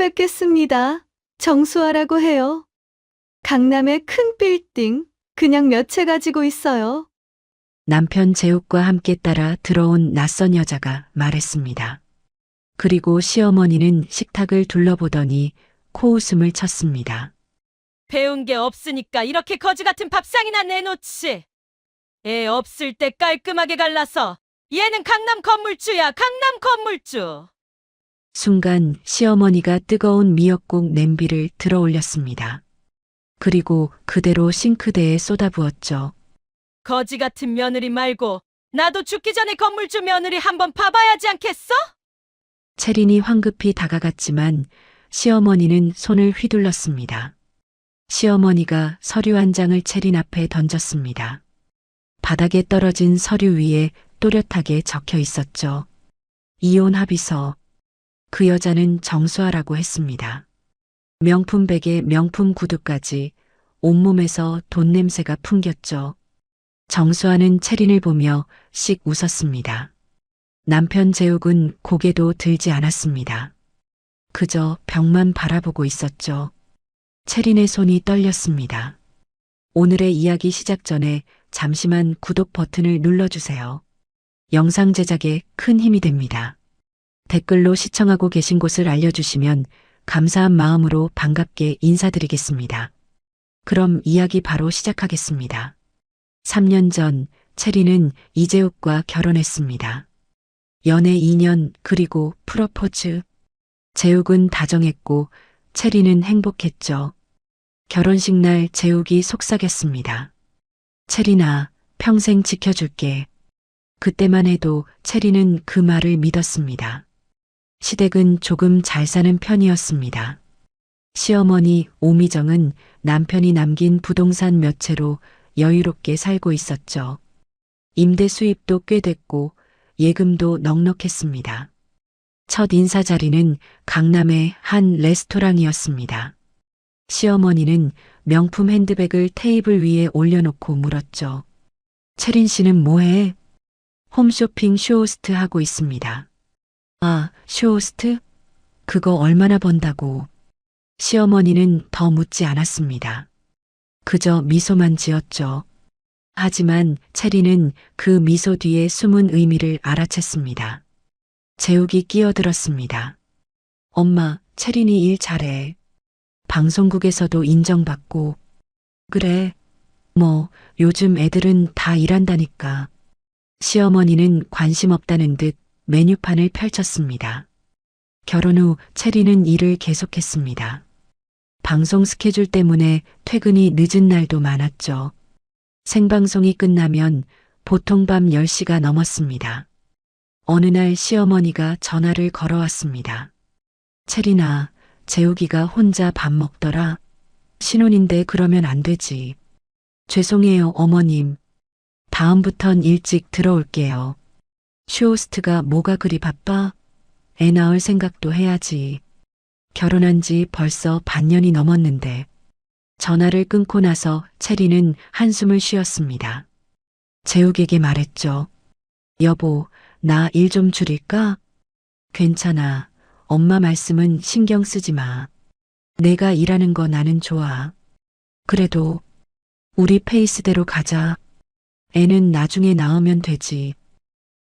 뵙겠습니다. 정수아라고 해요. 강남의 큰 빌딩, 그냥 몇 채 가지고 있어요. 남편 재욱과 함께 따라 들어온 낯선 여자가 말했습니다. 그리고 시어머니는 식탁을 둘러보더니 코웃음을 쳤습니다. 배운 게 없으니까 이렇게 거지 같은 밥상이나 내놓지. 애 없을 때 깔끔하게 갈라서 얘는 강남 건물주야, 강남 건물주. 순간 시어머니가 뜨거운 미역국 냄비를 들어 올렸습니다. 그리고 그대로 싱크대에 쏟아부었죠. 거지 같은 며느리 말고 나도 죽기 전에 건물주 며느리 한번 봐봐야지 않겠어? 채린이 황급히 다가갔지만 시어머니는 손을 휘둘렀습니다. 시어머니가 서류 한 장을 채린 앞에 던졌습니다. 바닥에 떨어진 서류 위에 또렷하게 적혀 있었죠. 이혼 합의서. 그 여자는 정수아라고 했습니다. 명품 베개, 명품 구두까지 온몸에서 돈 냄새가 풍겼죠. 정수아는 채린을 보며 씩 웃었습니다. 남편 재욱은 고개도 들지 않았습니다. 그저 벽만 바라보고 있었죠. 채린의 손이 떨렸습니다. 오늘의 이야기 시작 전에 잠시만 구독 버튼을 눌러주세요. 영상 제작에 큰 힘이 됩니다. 댓글로 시청하고 계신 곳을 알려주시면 감사한 마음으로 반갑게 인사드리겠습니다. 그럼 이야기 바로 시작하겠습니다. 3년 전 채린은 이재욱과 결혼했습니다. 연애 2년 그리고 프러포즈. 재욱은 다정했고 채린은 행복했죠. 결혼식 날 재욱이 속삭였습니다. 채린아, 평생 지켜줄게. 그때만 해도 채린은 그 말을 믿었습니다. 시댁은 조금 잘 사는 편이었습니다. 시어머니 오미정은 남편이 남긴 부동산 몇 채로 여유롭게 살고 있었죠. 임대 수입도 꽤 됐고 예금도 넉넉했습니다. 첫 인사 자리는 강남의 한 레스토랑이었습니다. 시어머니는 명품 핸드백을 테이블 위에 올려놓고 물었죠. 채린 씨는 뭐해? 홈쇼핑 쇼호스트 하고 있습니다. 아, 쇼호스트? 그거 얼마나 번다고? 시어머니는 더 묻지 않았습니다. 그저 미소만 지었죠. 하지만 채린은 그 미소 뒤에 숨은 의미를 알아챘습니다. 재욱이 끼어들었습니다. 엄마, 채린이 일 잘해. 방송국에서도 인정받고. 그래. 뭐, 요즘 애들은 다 일한다니까. 시어머니는 관심 없다는 듯 메뉴판을 펼쳤습니다. 결혼 후 채린은 일을 계속했습니다. 방송 스케줄 때문에 퇴근이 늦은 날도 많았죠. 생방송이 끝나면 보통 밤 10시가 넘었습니다. 어느 날 시어머니가 전화를 걸어왔습니다. 채린아, 재욱이가 혼자 밥 먹더라. 신혼인데 그러면 안 되지. 죄송해요, 어머님. 다음부턴 일찍 들어올게요. 쇼호스트가 뭐가 그리 바빠? 애 낳을 생각도 해야지. 결혼한 지 벌써 반년이 넘었는데. 전화를 끊고 나서 채린은 한숨을 쉬었습니다. 재욱에게 말했죠. 여보, 나 일 좀 줄일까? 괜찮아. 엄마 말씀은 신경 쓰지 마. 내가 일하는 거 나는 좋아. 그래도 우리 페이스대로 가자. 애는 나중에 낳으면 되지.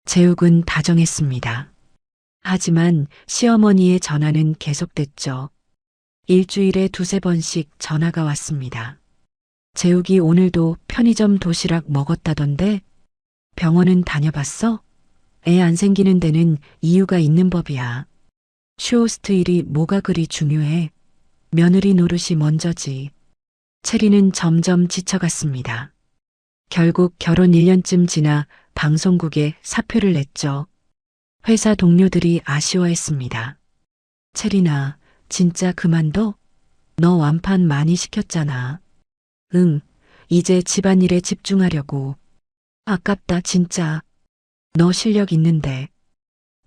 재욱은 다정했습니다. 하지만 시어머니의 전화는 계속됐죠. 일주일에 2~3번씩 전화가 왔습니다. 재욱이 오늘도 편의점 도시락 먹었다던데? 병원은 다녀봤어? 애 안 생기는 데는 이유가 있는 법이야. 쇼호스트 일이 뭐가 그리 중요해? 며느리 노릇이 먼저지. 채린은 점점 지쳐갔습니다. 결국 결혼 1년쯤 지나 방송국에 사표를 냈죠. 회사 동료들이 아쉬워했습니다. 채린아, 진짜 그만둬? 너 완판 많이 시켰잖아. 응, 이제 집안일에 집중하려고. 아깝다 진짜. 너 실력 있는데.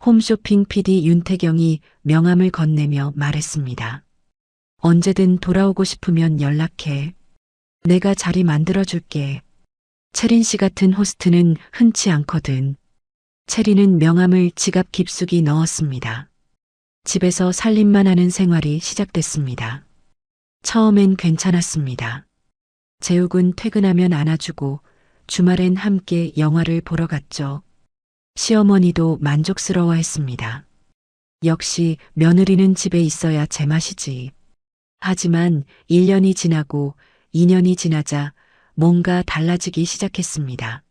홈쇼핑 PD 윤태경이 명함을 건네며 말했습니다. 언제든 돌아오고 싶으면 연락해. 내가 자리 만들어줄게. 채린 씨 같은 호스트는 흔치 않거든. 채린은 명함을 지갑 깊숙이 넣었습니다. 집에서 살림만 하는 생활이 시작됐습니다. 처음엔 괜찮았습니다. 재욱은 퇴근하면 안아주고 주말엔 함께 영화를 보러 갔죠. 시어머니도 만족스러워했습니다. 역시 며느리는 집에 있어야 제맛이지. 하지만 1년이 지나고 2년이 지나자 뭔가 달라지기 시작했습니다.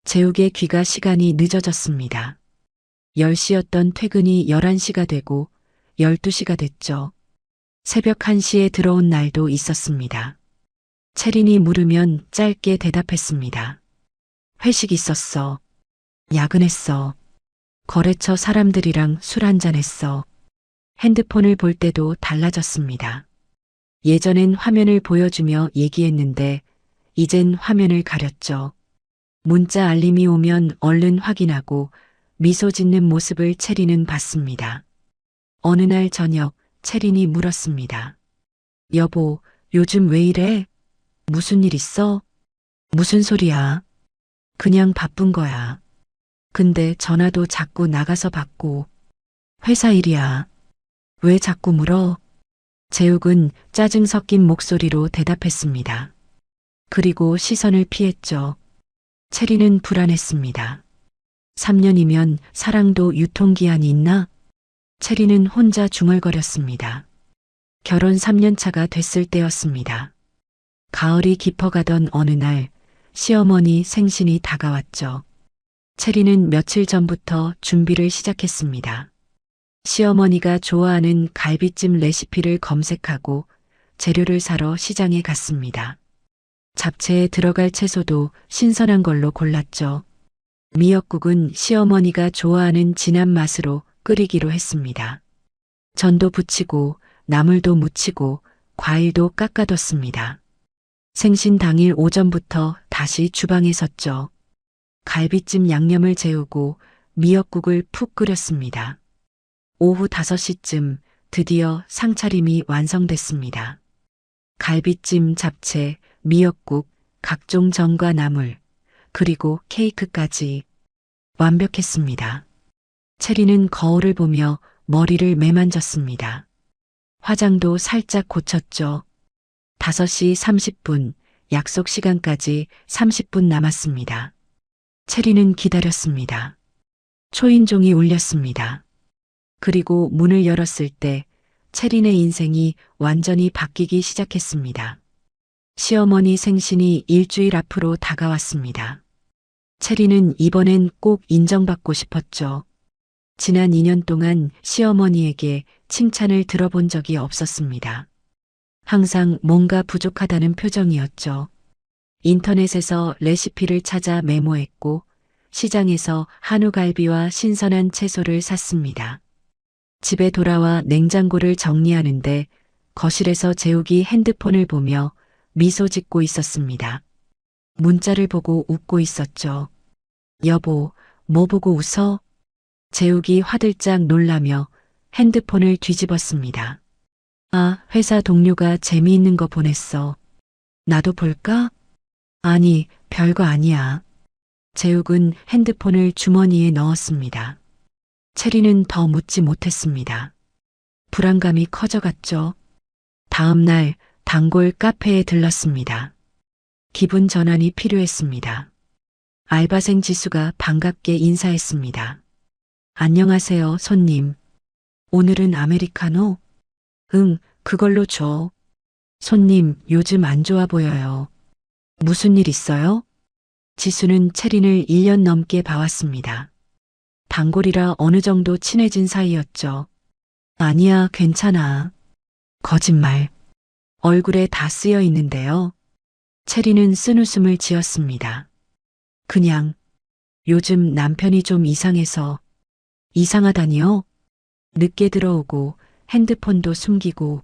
재욱의 귀가 시간이 늦어졌습니다. 10시였던 퇴근이 11시가 되고 12시가 됐죠. 새벽 1시에 들어온 날도 있었습니다. 채린이 물으면 짧게 대답했습니다. 회식 있었어. 야근했어. 거래처 사람들이랑 술 한잔했어. 핸드폰을 볼 때도 달라졌습니다. 예전엔 화면을 보여주며 얘기했는데 이젠 화면을 가렸죠. 문자 알림이 오면 얼른 확인하고 미소 짓는 모습을 채린은 봤습니다. 어느 날 저녁 채린이 물었습니다. 여보, 요즘 왜 이래? 무슨 일 있어? 무슨 소리야? 그냥 바쁜 거야. 근데 전화도 자꾸 나가서 받고. 회사 일이야. 왜 자꾸 물어? 재욱은 짜증 섞인 목소리로 대답했습니다. 그리고 시선을 피했죠. 채린은 불안했습니다. 3년이면 사랑도 유통기한이 있나? 채린은 혼자 중얼거렸습니다. 결혼 3년 차가 됐을 때였습니다. 가을이 깊어가던 어느 날 시어머니 생신이 다가왔죠. 채린은 며칠 전부터 준비를 시작했습니다. 시어머니가 좋아하는 갈비찜 레시피를 검색하고 재료를 사러 시장에 갔습니다. 잡채에 들어갈 채소도 신선한 걸로 골랐죠. 미역국은 시어머니가 좋아하는 진한 맛으로 끓이기로 했습니다. 전도 부치고 나물도 무치고 과일도 깎아뒀습니다. 생신 당일 오전부터 다시 주방에 섰죠. 갈비찜 양념을 재우고 미역국을 푹 끓였습니다. 오후 5시쯤 드디어 상차림이 완성됐습니다. 갈비찜, 잡채, 미역국, 각종 전과 나물, 그리고 케이크까지 완벽했습니다. 채리는 거울을 보며 머리를 매만졌습니다. 화장도 살짝 고쳤죠. 5시 30분, 약속 시간까지 30분 남았습니다. 채리는 기다렸습니다. 초인종이 울렸습니다. 그리고 문을 열었을 때 채린의 인생이 완전히 바뀌기 시작했습니다. 시어머니 생신이 일주일 앞으로 다가왔습니다. 채린은 이번엔 꼭 인정받고 싶었죠. 지난 2년 동안 시어머니에게 칭찬을 들어본 적이 없었습니다. 항상 뭔가 부족하다는 표정이었죠. 인터넷에서 레시피를 찾아 메모했고 시장에서 한우갈비와 신선한 채소를 샀습니다. 집에 돌아와 냉장고를 정리하는데 거실에서 재욱이 핸드폰을 보며 미소 짓고 있었습니다. 문자를 보고 웃고 있었죠. 여보, 뭐 보고 웃어? 재욱이 화들짝 놀라며 핸드폰을 뒤집었습니다. 아, 회사 동료가 재미있는 거 보냈어. 나도 볼까? 아니, 별거 아니야. 재욱은 핸드폰을 주머니에 넣었습니다. 채리는 더 묻지 못했습니다. 불안감이 커져갔죠. 다음 날 단골 카페에 들렀습니다. 기분 전환이 필요했습니다. 알바생 지수가 반갑게 인사했습니다. 안녕하세요, 손님. 오늘은 아메리카노? 응, 그걸로 줘. 손님, 요즘 안 좋아 보여요. 무슨 일 있어요? 지수는 채린을 1년 넘게 봐왔습니다. 단골이라 어느 정도 친해진 사이였죠. 아니야, 괜찮아. 거짓말. 얼굴에 다 쓰여 있는데요. 채린은 쓴웃음을 지었습니다. 그냥 요즘 남편이 좀 이상해서. 이상하다니요? 늦게 들어오고 핸드폰도 숨기고.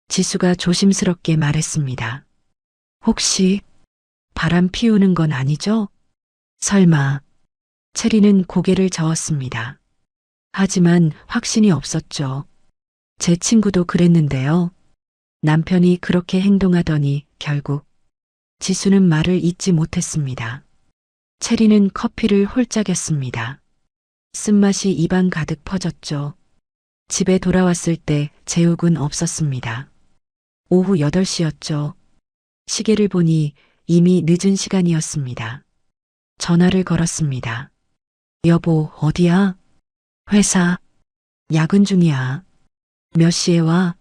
지수가 조심스럽게 말했습니다. 혹시 바람 피우는 건 아니죠? 설마. 채리는 고개를 저었습니다. 하지만 확신이 없었죠. 제 친구도 그랬는데요. 남편이 그렇게 행동하더니 결국. 지수는 말을 잇지 못했습니다. 채리는 커피를 홀짝였습니다. 쓴맛이 입안 가득 퍼졌죠. 집에 돌아왔을 때 재욱은 없었습니다. 오후 8시였죠. 시계를 보니 이미 늦은 시간이었습니다. 전화를 걸었습니다. 여보, 어디야? 회사. 야근 중이야. 몇 시에 와?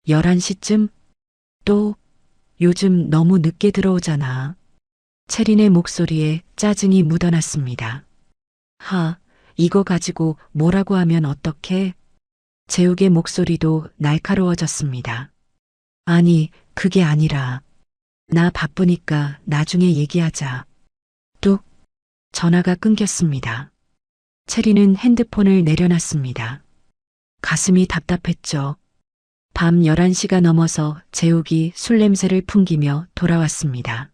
11시쯤? 또, 요즘 너무 늦게 들어오잖아. 채린의 목소리에 짜증이 묻어났습니다. 이거 가지고 뭐라고 하면 어떡해? 재욱의 목소리도 날카로워졌습니다. 아니, 그게 아니라, 나 바쁘니까 나중에 얘기하자. 뚝, 전화가 끊겼습니다. 채린은 핸드폰을 내려놨습니다. 가슴이 답답했죠. 밤 11시가 넘어서 재욱이 술 냄새를 풍기며 돌아왔습니다.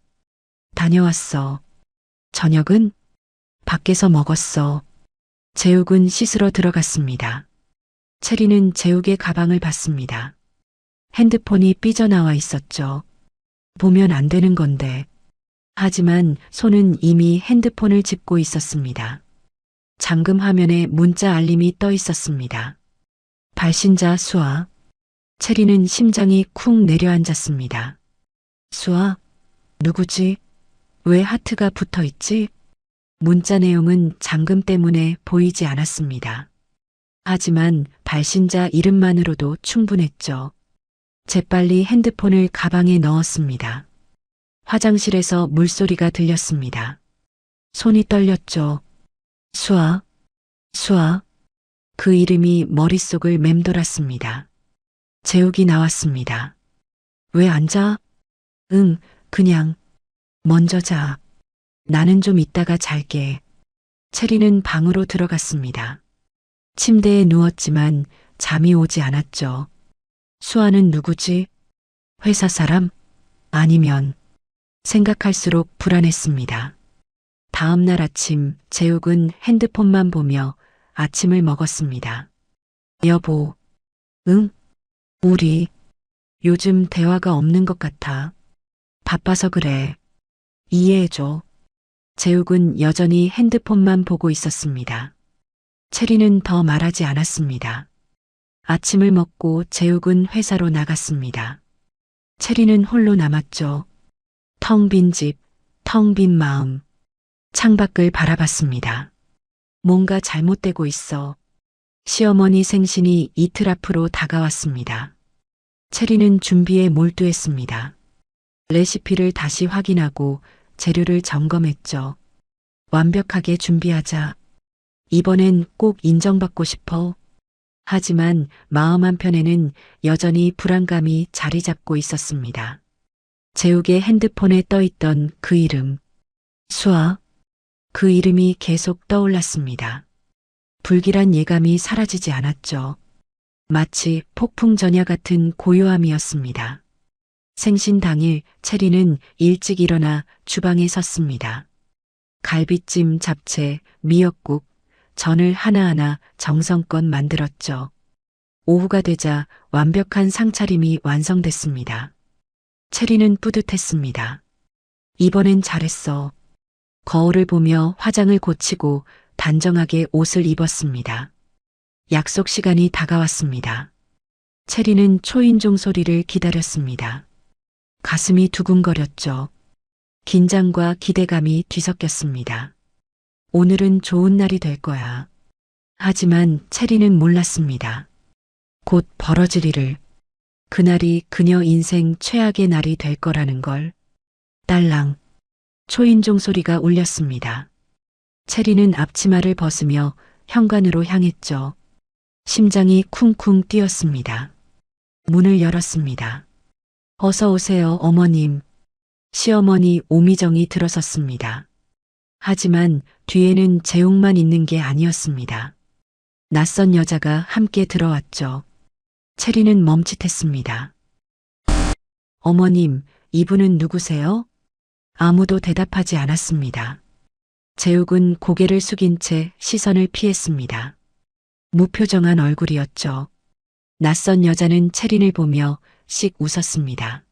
다녀왔어. 저녁은? 밖에서 먹었어. 재욱은 씻으러 들어갔습니다. 채린은 재욱의 가방을 봤습니다. 핸드폰이 삐져나와 있었죠. 보면 안 되는 건데. 하지만 손은 이미 핸드폰을 짚고 있었습니다. 잠금 화면에 문자 알림이 떠 있었습니다. 발신자 수아. 채린은 심장이 쿵 내려앉았습니다. 수아? 누구지? 왜 하트가 붙어 있지? 문자 내용은 잠금 때문에 보이지 않았습니다. 하지만 발신자 이름만으로도 충분했죠. 재빨리 핸드폰을 가방에 넣었습니다. 화장실에서 물소리가 들렸습니다. 손이 떨렸죠. 수아, 수아. 그 이름이 머릿속을 맴돌았습니다. 재욱이 나왔습니다. 왜 안 자? 응, 그냥. 먼저 자. 나는 좀 이따가 잘게. 채린은 방으로 들어갔습니다. 침대에 누웠지만 잠이 오지 않았죠. 수아는 누구지? 회사 사람? 아니면 생각할수록 불안했습니다. 다음 날 아침 재욱은 핸드폰만 보며 아침을 먹었습니다. 여보. 응? 우리 요즘 대화가 없는 것 같아. 바빠서 그래. 이해해줘. 재욱은 여전히 핸드폰만 보고 있었습니다. 채린은 더 말하지 않았습니다. 아침을 먹고 재욱은 회사로 나갔습니다. 채린은 홀로 남았죠. 텅 빈 집, 텅 빈 마음. 창밖을 바라봤습니다. 뭔가 잘못되고 있어. 시어머니 생신이 이틀 앞으로 다가왔습니다. 채린은 준비에 몰두했습니다. 레시피를 다시 확인하고 재료를 점검했죠. 완벽하게 준비하자. 이번엔 꼭 인정받고 싶어. 하지만 마음 한편에는 여전히 불안감이 자리 잡고 있었습니다. 재욱의 핸드폰에 떠있던 그 이름. 수아. 그 이름이 계속 떠올랐습니다. 불길한 예감이 사라지지 않았죠. 마치 폭풍 전야 같은 고요함이었습니다. 생신 당일 채린은 일찍 일어나 주방에 섰습니다. 갈비찜, 잡채, 미역국, 전을 하나하나 정성껏 만들었죠. 오후가 되자 완벽한 상차림이 완성됐습니다. 채린은 뿌듯했습니다. 이번엔 잘했어. 거울을 보며 화장을 고치고 단정하게 옷을 입었습니다. 약속 시간이 다가왔습니다. 채린은 초인종 소리를 기다렸습니다. 가슴이 두근거렸죠. 긴장과 기대감이 뒤섞였습니다. 오늘은 좋은 날이 될 거야. 하지만 채린은 몰랐습니다. 곧 벌어질 일을. 그날이 그녀 인생 최악의 날이 될 거라는 걸. 딸랑. 초인종 소리가 울렸습니다. 채린은 앞치마를 벗으며 현관으로 향했죠. 심장이 쿵쿵 뛰었습니다. 문을 열었습니다. 어서 오세요, 어머님. 시어머니 오미정이 들어섰습니다. 하지만 뒤에는 재욱만 있는 게 아니었습니다. 낯선 여자가 함께 들어왔죠. 채린은 멈칫했습니다. 어머님, 이분은 누구세요? 아무도 대답하지 않았습니다. 재욱은 고개를 숙인 채 시선을 피했습니다. 무표정한 얼굴이었죠. 낯선 여자는 채린을 보며 씩 웃었습니다.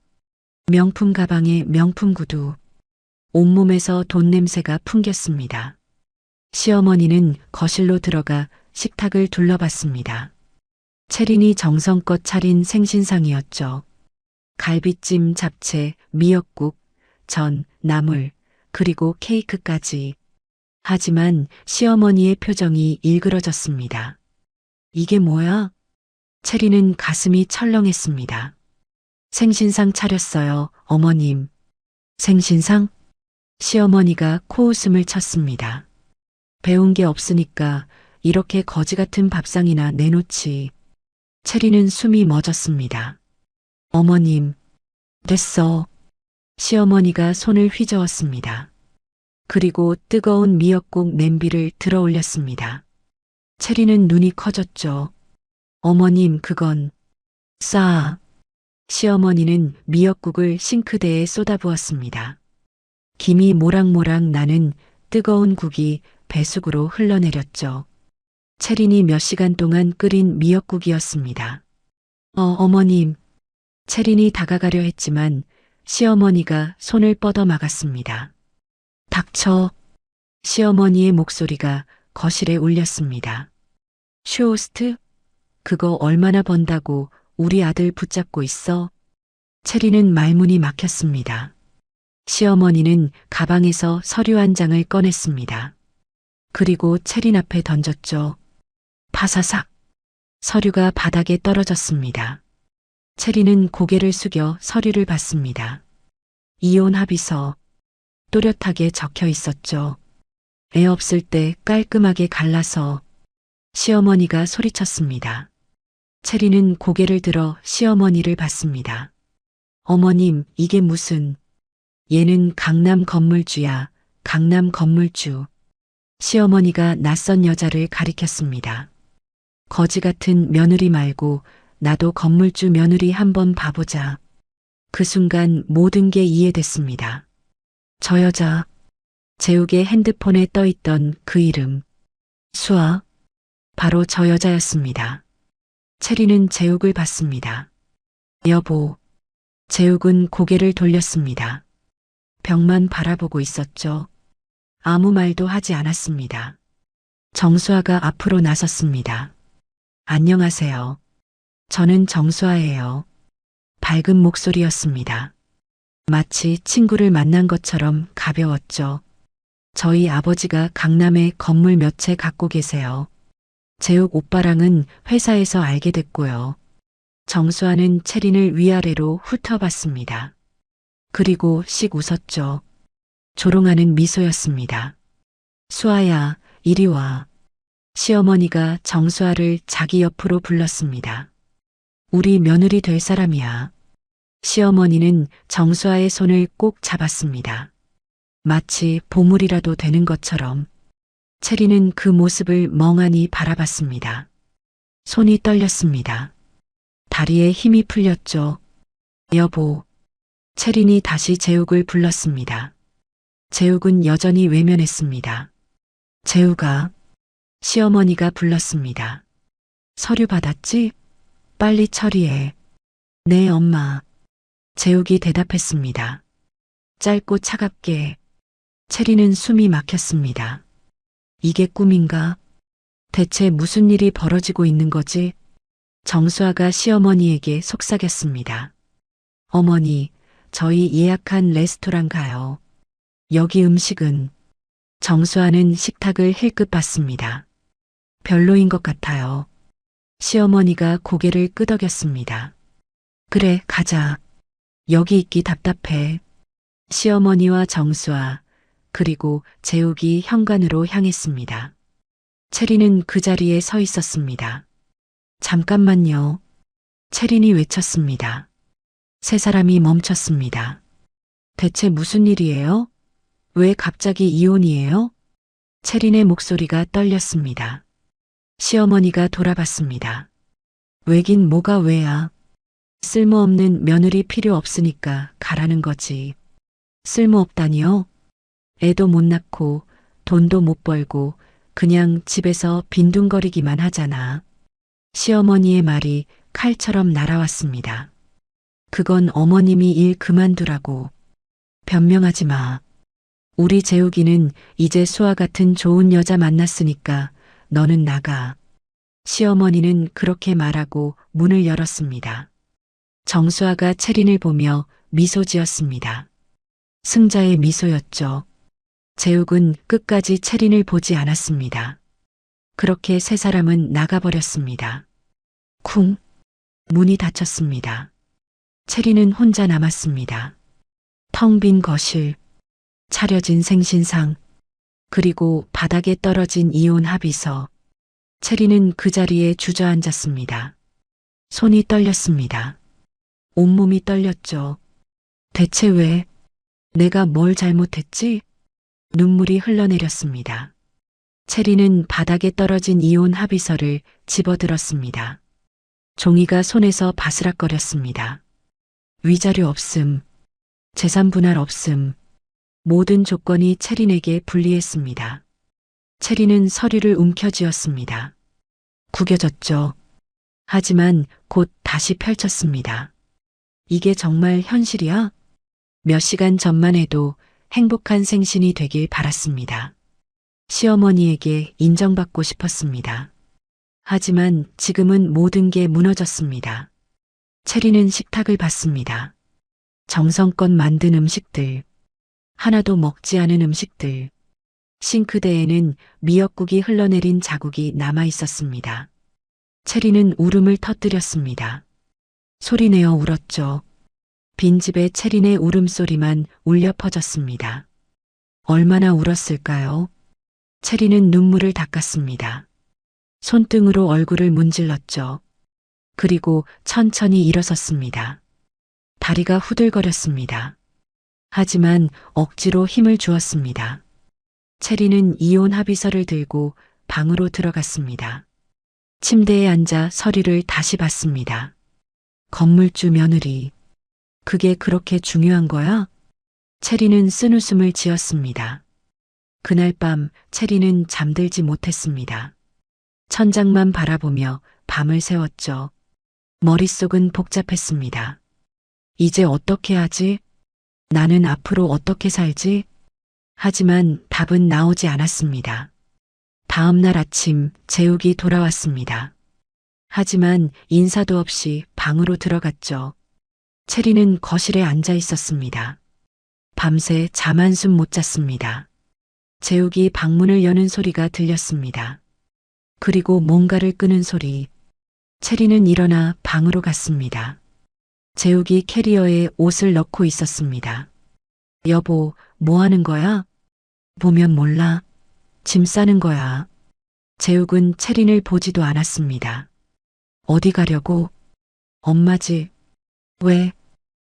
명품 가방에 명품 구두. 온몸에서 돈 냄새가 풍겼습니다. 시어머니는 거실로 들어가 식탁을 둘러봤습니다. 체린이 정성껏 차린 생신상이었죠. 갈비찜, 잡채, 미역국, 전, 나물, 그리고 케이크까지. 하지만 시어머니의 표정이 일그러졌습니다. 이게 뭐야? 체리는 가슴이 철렁했습니다. 생신상 차렸어요, 어머님. 생신상? 시어머니가 코웃음을 쳤습니다. 배운 게 없으니까 이렇게 거지 같은 밥상이나 내놓지. 체리는 숨이 멎었습니다. 어머님, 됐어. 시어머니가 손을 휘저었습니다. 그리고 뜨거운 미역국 냄비를 들어 올렸습니다. 체리는 눈이 커졌죠. 어머님, 그건 싸. 시어머니는 미역국을 싱크대에 쏟아부었습니다. 김이 모락모락 나는 뜨거운 국이 배숙으로 흘러내렸죠. 체린이 몇 시간 동안 끓인 미역국이었습니다. 어머님. 체린이 다가가려 했지만 시어머니가 손을 뻗어 막았습니다. 닥쳐. 시어머니의 목소리가 거실에 울렸습니다. 쇼호스트? 그거 얼마나 번다고 우리 아들 붙잡고 있어? 체리는 말문이 막혔습니다. 시어머니는 가방에서 서류 한 장을 꺼냈습니다. 그리고 체린 앞에 던졌죠. 파사삭. 서류가 바닥에 떨어졌습니다. 체리는 고개를 숙여 서류를 봤습니다. 이혼 합의서. 또렷하게 적혀 있었죠. 애 없을 때 깔끔하게 갈라서. 시어머니가 소리쳤습니다. 체리는 고개를 들어 시어머니를 봤습니다. 어머님, 이게 무슨... 얘는 강남 건물주야, 강남 건물주. 시어머니가 낯선 여자를 가리켰습니다. 거지 같은 며느리 말고 나도 건물주 며느리 한번 봐보자. 그 순간 모든 게 이해됐습니다. 저 여자, 재욱의 핸드폰에 떠있던 그 이름. 수아. 바로 저 여자였습니다. 체리는 재욱을 봤습니다. 여보. 재욱은 고개를 돌렸습니다. 벽만 바라보고 있었죠. 아무 말도 하지 않았습니다. 정수아가 앞으로 나섰습니다. 안녕하세요. 저는 정수아예요. 밝은 목소리였습니다. 마치 친구를 만난 것처럼 가벼웠죠. 저희 아버지가 강남에 건물 몇 채 갖고 계세요. 재욱 오빠랑은 회사에서 알게 됐고요. 정수아는 체린을 위아래로 훑어봤습니다. 그리고 씩 웃었죠. 조롱하는 미소였습니다. 수아야, 이리 와. 시어머니가 정수아를 자기 옆으로 불렀습니다. 우리 며느리 될 사람이야. 시어머니는 정수아의 손을 꼭 잡았습니다. 마치 보물이라도 되는 것처럼. 체리는 그 모습을 멍하니 바라봤습니다. 손이 떨렸습니다. 다리에 힘이 풀렸죠. 여보. 체린이 다시 재욱을 불렀습니다. 재욱은 여전히 외면했습니다. 재욱아. 시어머니가 불렀습니다. 서류 받았지? 빨리 처리해. 네, 엄마. 재욱이 대답했습니다. 짧고 차갑게. 체리는 숨이 막혔습니다. 이게 꿈인가? 대체 무슨 일이 벌어지고 있는 거지? 정수아가 시어머니에게 속삭였습니다. 어머니, 저희 예약한 레스토랑 가요. 여기 음식은... 정수아는 식탁을 힐끗 봤습니다. 별로인 것 같아요. 시어머니가 고개를 끄덕였습니다. 그래, 가자. 여기 있기 답답해. 시어머니와 정수아, 그리고 재욱이 현관으로 향했습니다. 체리는 그 자리에 서 있었습니다. 잠깐만요. 체린이 외쳤습니다. 세 사람이 멈췄습니다. 대체 무슨 일이에요? 왜 갑자기 이혼이에요? 체린의 목소리가 떨렸습니다. 시어머니가 돌아봤습니다. 왜긴 뭐가 왜야. 쓸모없는 며느리 필요 없으니까 가라는 거지. 쓸모없다니요? 애도 못 낳고 돈도 못 벌고 그냥 집에서 빈둥거리기만 하잖아. 시어머니의 말이 칼처럼 날아왔습니다. 그건 어머님이 일 그만두라고. 변명하지 마. 우리 재욱이는 이제 수아 같은 좋은 여자 만났으니까 너는 나가. 시어머니는 그렇게 말하고 문을 열었습니다. 정수아가 채린을 보며 미소 지었습니다. 승자의 미소였죠. 재욱은 끝까지 채린을 보지 않았습니다. 그렇게 세 사람은 나가버렸습니다. 쿵! 문이 닫혔습니다. 채린은 혼자 남았습니다. 텅 빈 거실, 차려진 생신상, 그리고 바닥에 떨어진 이혼 합의서. 채린은 그 자리에 주저앉았습니다. 손이 떨렸습니다. 온몸이 떨렸죠. 대체 왜? 내가 뭘 잘못했지? 눈물이 흘러내렸습니다. 채린은 바닥에 떨어진 이혼 합의서를 집어들었습니다. 종이가 손에서 바스락거렸습니다. 위자료 없음, 재산 분할 없음, 모든 조건이 채린에게 불리했습니다. 채린은 서류를 움켜쥐었습니다. 구겨졌죠. 하지만 곧 다시 펼쳤습니다. 이게 정말 현실이야? 몇 시간 전만 해도 행복한 생신이 되길 바랐습니다. 시어머니에게 인정받고 싶었습니다. 하지만 지금은 모든 게 무너졌습니다. 채린은 식탁을 봤습니다. 정성껏 만든 음식들, 하나도 먹지 않은 음식들. 싱크대에는 미역국이 흘러내린 자국이 남아 있었습니다. 채린은 울음을 터뜨렸습니다. 소리내어 울었죠. 빈집에 채린의 울음소리만 울려 퍼졌습니다. 얼마나 울었을까요? 채린은 눈물을 닦았습니다. 손등으로 얼굴을 문질렀죠. 그리고 천천히 일어섰습니다. 다리가 후들거렸습니다. 하지만 억지로 힘을 주었습니다. 채린은 이혼 합의서를 들고 방으로 들어갔습니다. 침대에 앉아 서류를 다시 봤습니다. 건물주 며느리. 그게 그렇게 중요한 거야? 채린은 쓴웃음을 지었습니다. 그날 밤 채린은 잠들지 못했습니다. 천장만 바라보며 밤을 새웠죠. 머릿속은 복잡했습니다. 이제 어떻게 하지? 나는 앞으로 어떻게 살지? 하지만 답은 나오지 않았습니다. 다음 날 아침 재욱이 돌아왔습니다. 하지만 인사도 없이 방으로 들어갔죠. 채린은 거실에 앉아 있었습니다. 밤새 잠 한숨 못 잤습니다. 재욱이 방문을 여는 소리가 들렸습니다. 그리고 뭔가를 끄는 소리. 채린은 일어나 방으로 갔습니다. 재욱이 캐리어에 옷을 넣고 있었습니다. 여보, 뭐 하는 거야? 보면 몰라. 짐 싸는 거야. 재욱은 채린을 보지도 않았습니다. 어디 가려고? 엄마 집. 왜?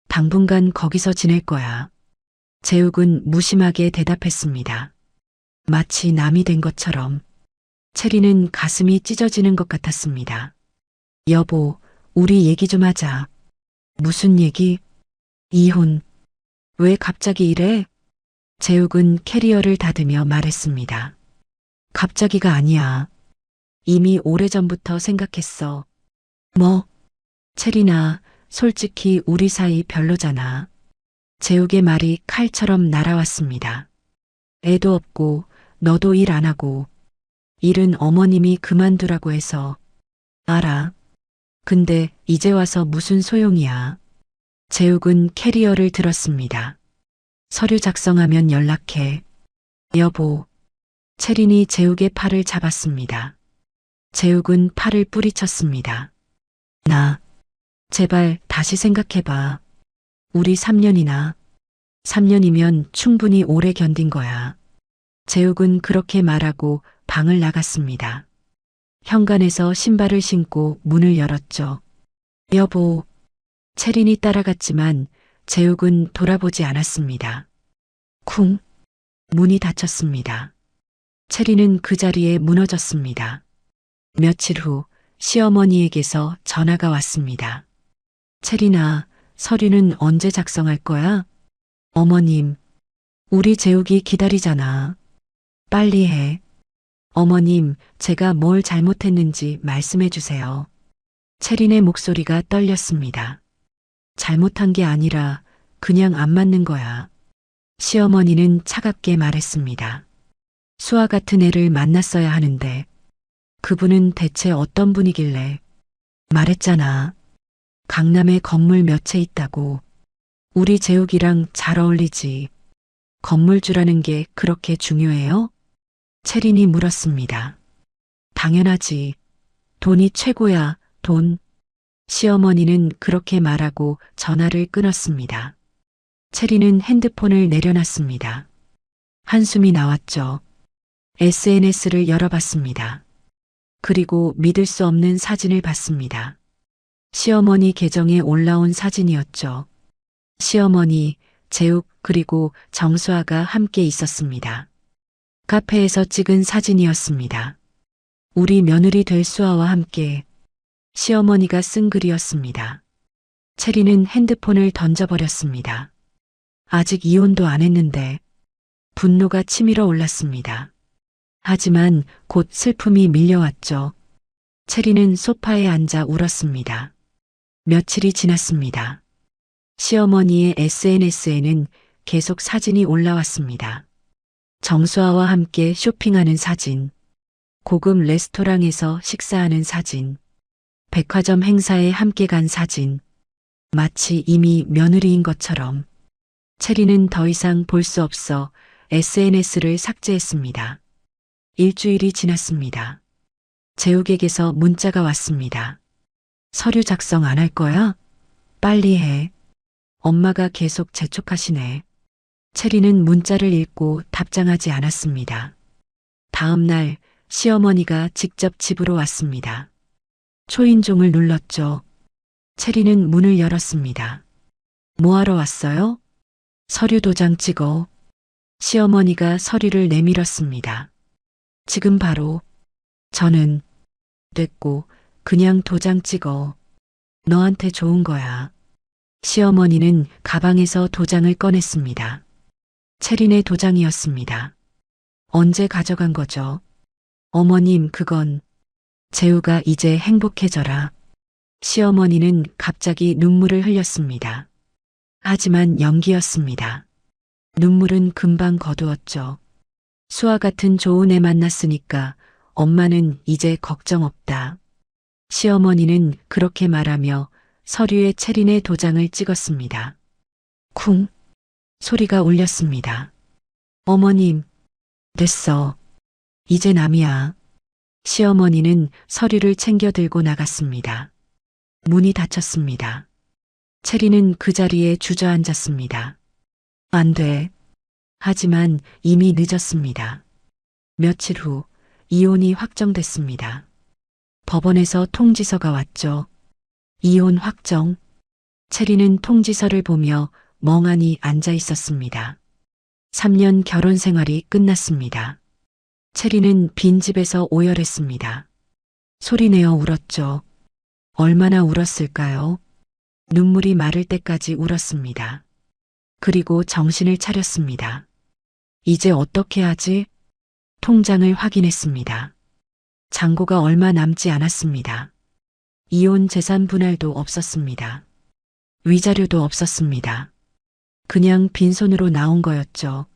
당분간 거기서 지낼 거야. 재욱은 무심하게 대답했습니다. 마치 남이 된 것처럼. 채린은 가슴이 찢어지는 것 같았습니다. 여보, 우리 얘기 좀 하자. 무슨 얘기? 이혼. 왜 갑자기 이래? 재욱은 캐리어를 닫으며 말했습니다. 갑자기가 아니야. 이미 오래전부터 생각했어. 뭐? 채린아, 솔직히 우리 사이 별로잖아. 재욱의 말이 칼처럼 날아왔습니다. 애도 없고 너도 일 안 하고 일은 어머님이 그만두라고 해서. 알아. 근데 이제 와서 무슨 소용이야. 재욱은 캐리어를 들었습니다. 서류 작성하면 연락해. 여보. 채린이 재욱의 팔을 잡았습니다. 재욱은 팔을 뿌리쳤습니다. 제발 다시 생각해봐. 우리 3년이나. 3년이면 충분히 오래 견딘 거야. 재욱은 그렇게 말하고 방을 나갔습니다. 현관에서 신발을 신고 문을 열었죠. 여보. 채린이 따라갔지만 재욱은 돌아보지 않았습니다. 쿵. 문이 닫혔습니다. 채린은 그 자리에 무너졌습니다. 며칠 후 시어머니에게서 전화가 왔습니다. 채린아, 서류는 언제 작성할 거야? 어머님, 우리 재욱이 기다리잖아. 빨리 해. 어머님, 제가 뭘 잘못했는지 말씀해 주세요. 채린의 목소리가 떨렸습니다. 잘못한 게 아니라 그냥 안 맞는 거야. 시어머니는 차갑게 말했습니다. 수아 같은 애를 만났어야 하는데. 그분은 대체 어떤 분이길래? 말했잖아. 강남에 건물 몇 채 있다고. 우리 재욱이랑 잘 어울리지. 건물주라는 게 그렇게 중요해요? 채린이 물었습니다. 당연하지. 돈이 최고야, 돈. 시어머니는 그렇게 말하고 전화를 끊었습니다. 채린은 핸드폰을 내려놨습니다. 한숨이 나왔죠. SNS를 열어봤습니다. 그리고 믿을 수 없는 사진을 봤습니다. 시어머니 계정에 올라온 사진이었죠. 시어머니, 재욱 그리고 정수아가 함께 있었습니다. 카페에서 찍은 사진이었습니다. 우리 며느리 될 수아와 함께. 시어머니가 쓴 글이었습니다. 채리는 핸드폰을 던져버렸습니다. 아직 이혼도 안 했는데 분노가 치밀어 올랐습니다. 하지만 곧 슬픔이 밀려왔죠. 채리는 소파에 앉아 울었습니다. 며칠이 지났습니다. 시어머니의 SNS에는 계속 사진이 올라왔습니다. 정수아와 함께 쇼핑하는 사진, 고급 레스토랑에서 식사하는 사진, 백화점 행사에 함께 간 사진, 마치 이미 며느리인 것처럼. 채리는 더 이상 볼 수 없어 SNS를 삭제했습니다. 일주일이 지났습니다. 재욱에게서 문자가 왔습니다. 서류 작성 안 할 거야? 빨리 해. 엄마가 계속 재촉하시네. 채리는 문자를 읽고 답장하지 않았습니다. 다음 날 시어머니가 직접 집으로 왔습니다. 초인종을 눌렀죠. 채리는 문을 열었습니다. 뭐하러 왔어요? 서류 도장 찍어. 시어머니가 서류를 내밀었습니다. 지금 바로. 저는 됐고 그냥 도장 찍어. 너한테 좋은 거야. 시어머니는 가방에서 도장을 꺼냈습니다. 채린의 도장이었습니다. 언제 가져간 거죠? 어머님, 그건 재우가 이제 행복해져라. 시어머니는 갑자기 눈물을 흘렸습니다. 하지만 연기였습니다. 눈물은 금방 거두었죠. 수아 같은 좋은 애 만났으니까 엄마는 이제 걱정 없다. 시어머니는 그렇게 말하며 서류에 채린의 도장을 찍었습니다. 쿵 소리가 울렸습니다. 어머님, 됐어. 이제 남이야. 시어머니는 서류를 챙겨 들고 나갔습니다. 문이 닫혔습니다. 채리는 그 자리에 주저앉았습니다. 안 돼. 하지만 이미 늦었습니다. 며칠 후 이혼이 확정됐습니다. 법원에서 통지서가 왔죠. 이혼 확정. 채리는 통지서를 보며 멍하니 앉아 있었습니다. 3년 결혼 생활이 끝났습니다. 채리는 빈집에서 오열했습니다. 소리내어 울었죠. 얼마나 울었을까요? 눈물이 마를 때까지 울었습니다. 그리고 정신을 차렸습니다. 이제 어떻게 하지? 통장을 확인했습니다. 잔고가 얼마 남지 않았습니다. 이혼 재산 분할도 없었습니다. 위자료도 없었습니다. 그냥 빈손으로 나온 거였죠.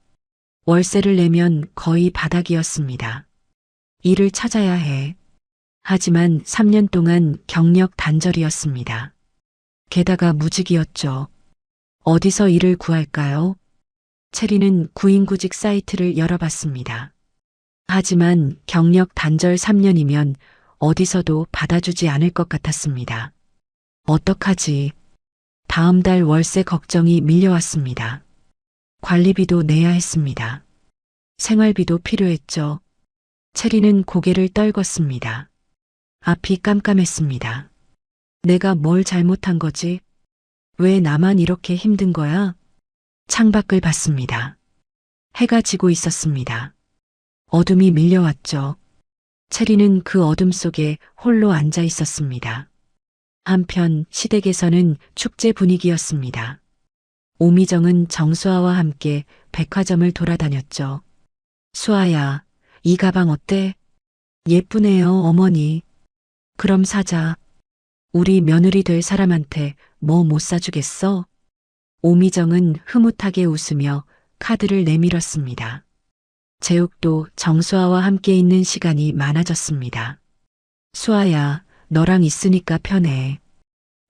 월세를 내면 거의 바닥이었습니다. 일을 찾아야 해. 하지만 3년 동안 경력 단절이었습니다. 게다가 무직이었죠. 어디서 일을 구할까요? 채리는 구인구직 사이트를 열어봤습니다. 하지만 경력 단절 3년이면 어디서도 받아주지 않을 것 같았습니다. 어떡하지? 다음 달 월세 걱정이 밀려왔습니다. 관리비도 내야 했습니다. 생활비도 필요했죠. 채리는 고개를 떨궜습니다. 앞이 깜깜했습니다. 내가 뭘 잘못한 거지? 왜 나만 이렇게 힘든 거야? 창밖을 봤습니다. 해가 지고 있었습니다. 어둠이 밀려왔죠. 채리는 그 어둠 속에 홀로 앉아 있었습니다. 한편 시댁에서는 축제 분위기였습니다. 오미정은 정수아와 함께 백화점을 돌아다녔죠. 수아야, 이 가방 어때? 예쁘네요, 어머니. 그럼 사자. 우리 며느리 될 사람한테 뭐 못 사주겠어? 오미정은 흐뭇하게 웃으며 카드를 내밀었습니다. 재욱도 정수아와 함께 있는 시간이 많아졌습니다. 수아야, 너랑 있으니까 편해.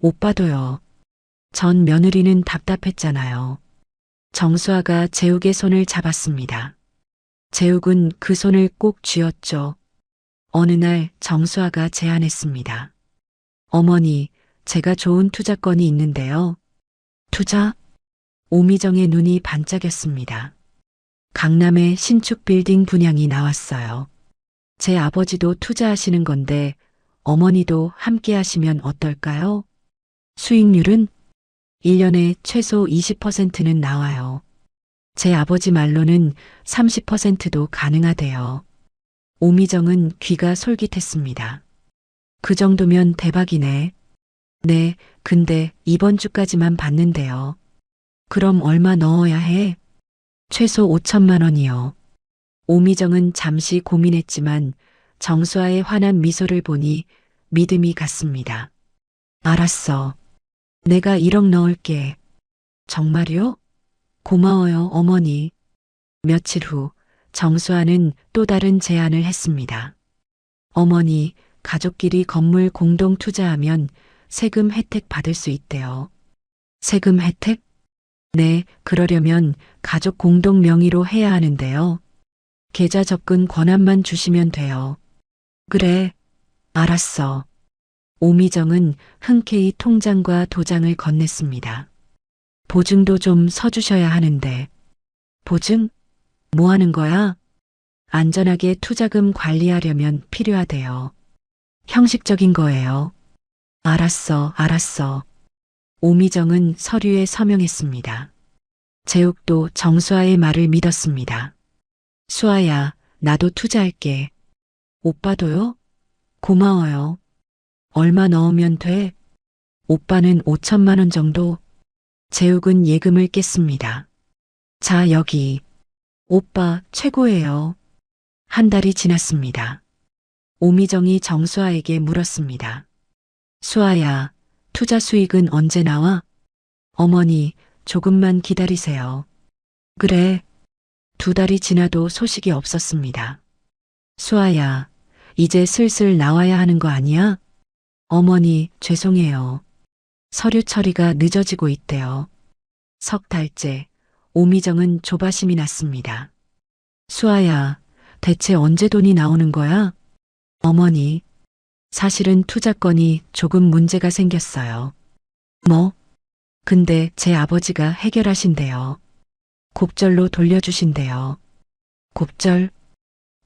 오빠도요. 전 며느리는 답답했잖아요. 정수아가 재욱의 손을 잡았습니다. 재욱은 그 손을 꼭 쥐었죠. 어느 날 정수아가 제안했습니다. 어머니, 제가 좋은 투자건이 있는데요. 투자? 오미정의 눈이 반짝였습니다. 강남의 신축 빌딩 분양이 나왔어요. 제 아버지도 투자하시는 건데 어머니도 함께 하시면 어떨까요? 수익률은 1년에 최소 20%는 나와요. 제 아버지 말로는 30%도 가능하대요. 오미정은 귀가 솔깃했습니다. 그 정도면 대박이네. 네, 근데 이번 주까지만 받는데요. 그럼 얼마 넣어야 해? 최소 5천만 원이요. 오미정은 잠시 고민했지만 정수아의 환한 미소를 보니 믿음이 갔습니다. 알았어. 내가 1억 넣을게. 정말요? 고마워요, 어머니. 며칠 후 정수아는 또 다른 제안을 했습니다. 어머니, 가족끼리 건물 공동 투자하면 세금 혜택 받을 수 있대요. 세금 혜택? 네, 그러려면 가족 공동 명의로 해야 하는데요. 계좌 접근 권한만 주시면 돼요. 그래, 알았어. 오미정은 흔쾌히 통장과 도장을 건넸습니다. 보증도 좀 서주셔야 하는데. 보증? 뭐 하는 거야? 안전하게 투자금 관리하려면 필요하대요. 형식적인 거예요. 알았어. 오미정은 서류에 서명했습니다. 재욱도 정수아의 말을 믿었습니다. 수아야, 나도 투자할게. 오빠도요? 고마워요. 얼마 넣으면 돼? 오빠는 5천만 원 정도? 재욱은 예금을 깼습니다. 자, 여기. 오빠 최고예요. 한 달이 지났습니다. 오미정이 정수아에게 물었습니다. 수아야, 투자 수익은 언제 나와? 어머니, 조금만 기다리세요. 그래. 2달이 지나도 소식이 없었습니다. 수아야, 이제 슬슬 나와야 하는 거 아니야? 어머니, 죄송해요. 서류 처리가 늦어지고 있대요. 석 달째, 오미정은 조바심이 났습니다. 수아야, 대체 언제 돈이 나오는 거야? 어머니, 사실은 투자건이 조금 문제가 생겼어요. 뭐? 근데 제 아버지가 해결하신대요. 곱절로 돌려주신대요. 곱절?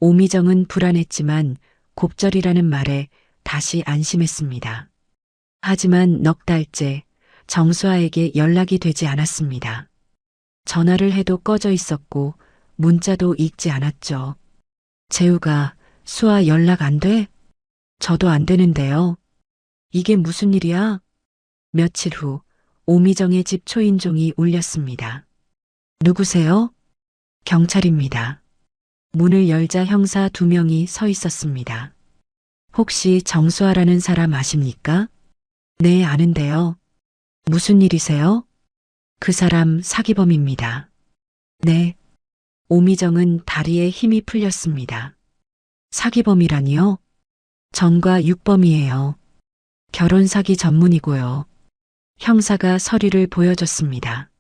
오미정은 불안했지만 곱절이라는 말에 다시 안심했습니다. 하지만 넉 달째 정수아에게 연락이 되지 않았습니다. 전화를 해도 꺼져 있었고 문자도 읽지 않았죠. 재우가, 수아 연락 안 돼? 저도 안 되는데요. 이게 무슨 일이야? 며칠 후 오미정의 집 초인종이 울렸습니다. 누구세요? 경찰입니다. 문을 열자 형사 2명이 서 있었습니다. 혹시 정수아라는 사람 아십니까? 네, 아는데요. 무슨 일이세요? 그 사람 사기범입니다. 네. 오미정은 다리에 힘이 풀렸습니다. 사기범이라니요? 전과 육범이에요. 결혼 사기 전문이고요. 형사가 서류를 보여줬습니다.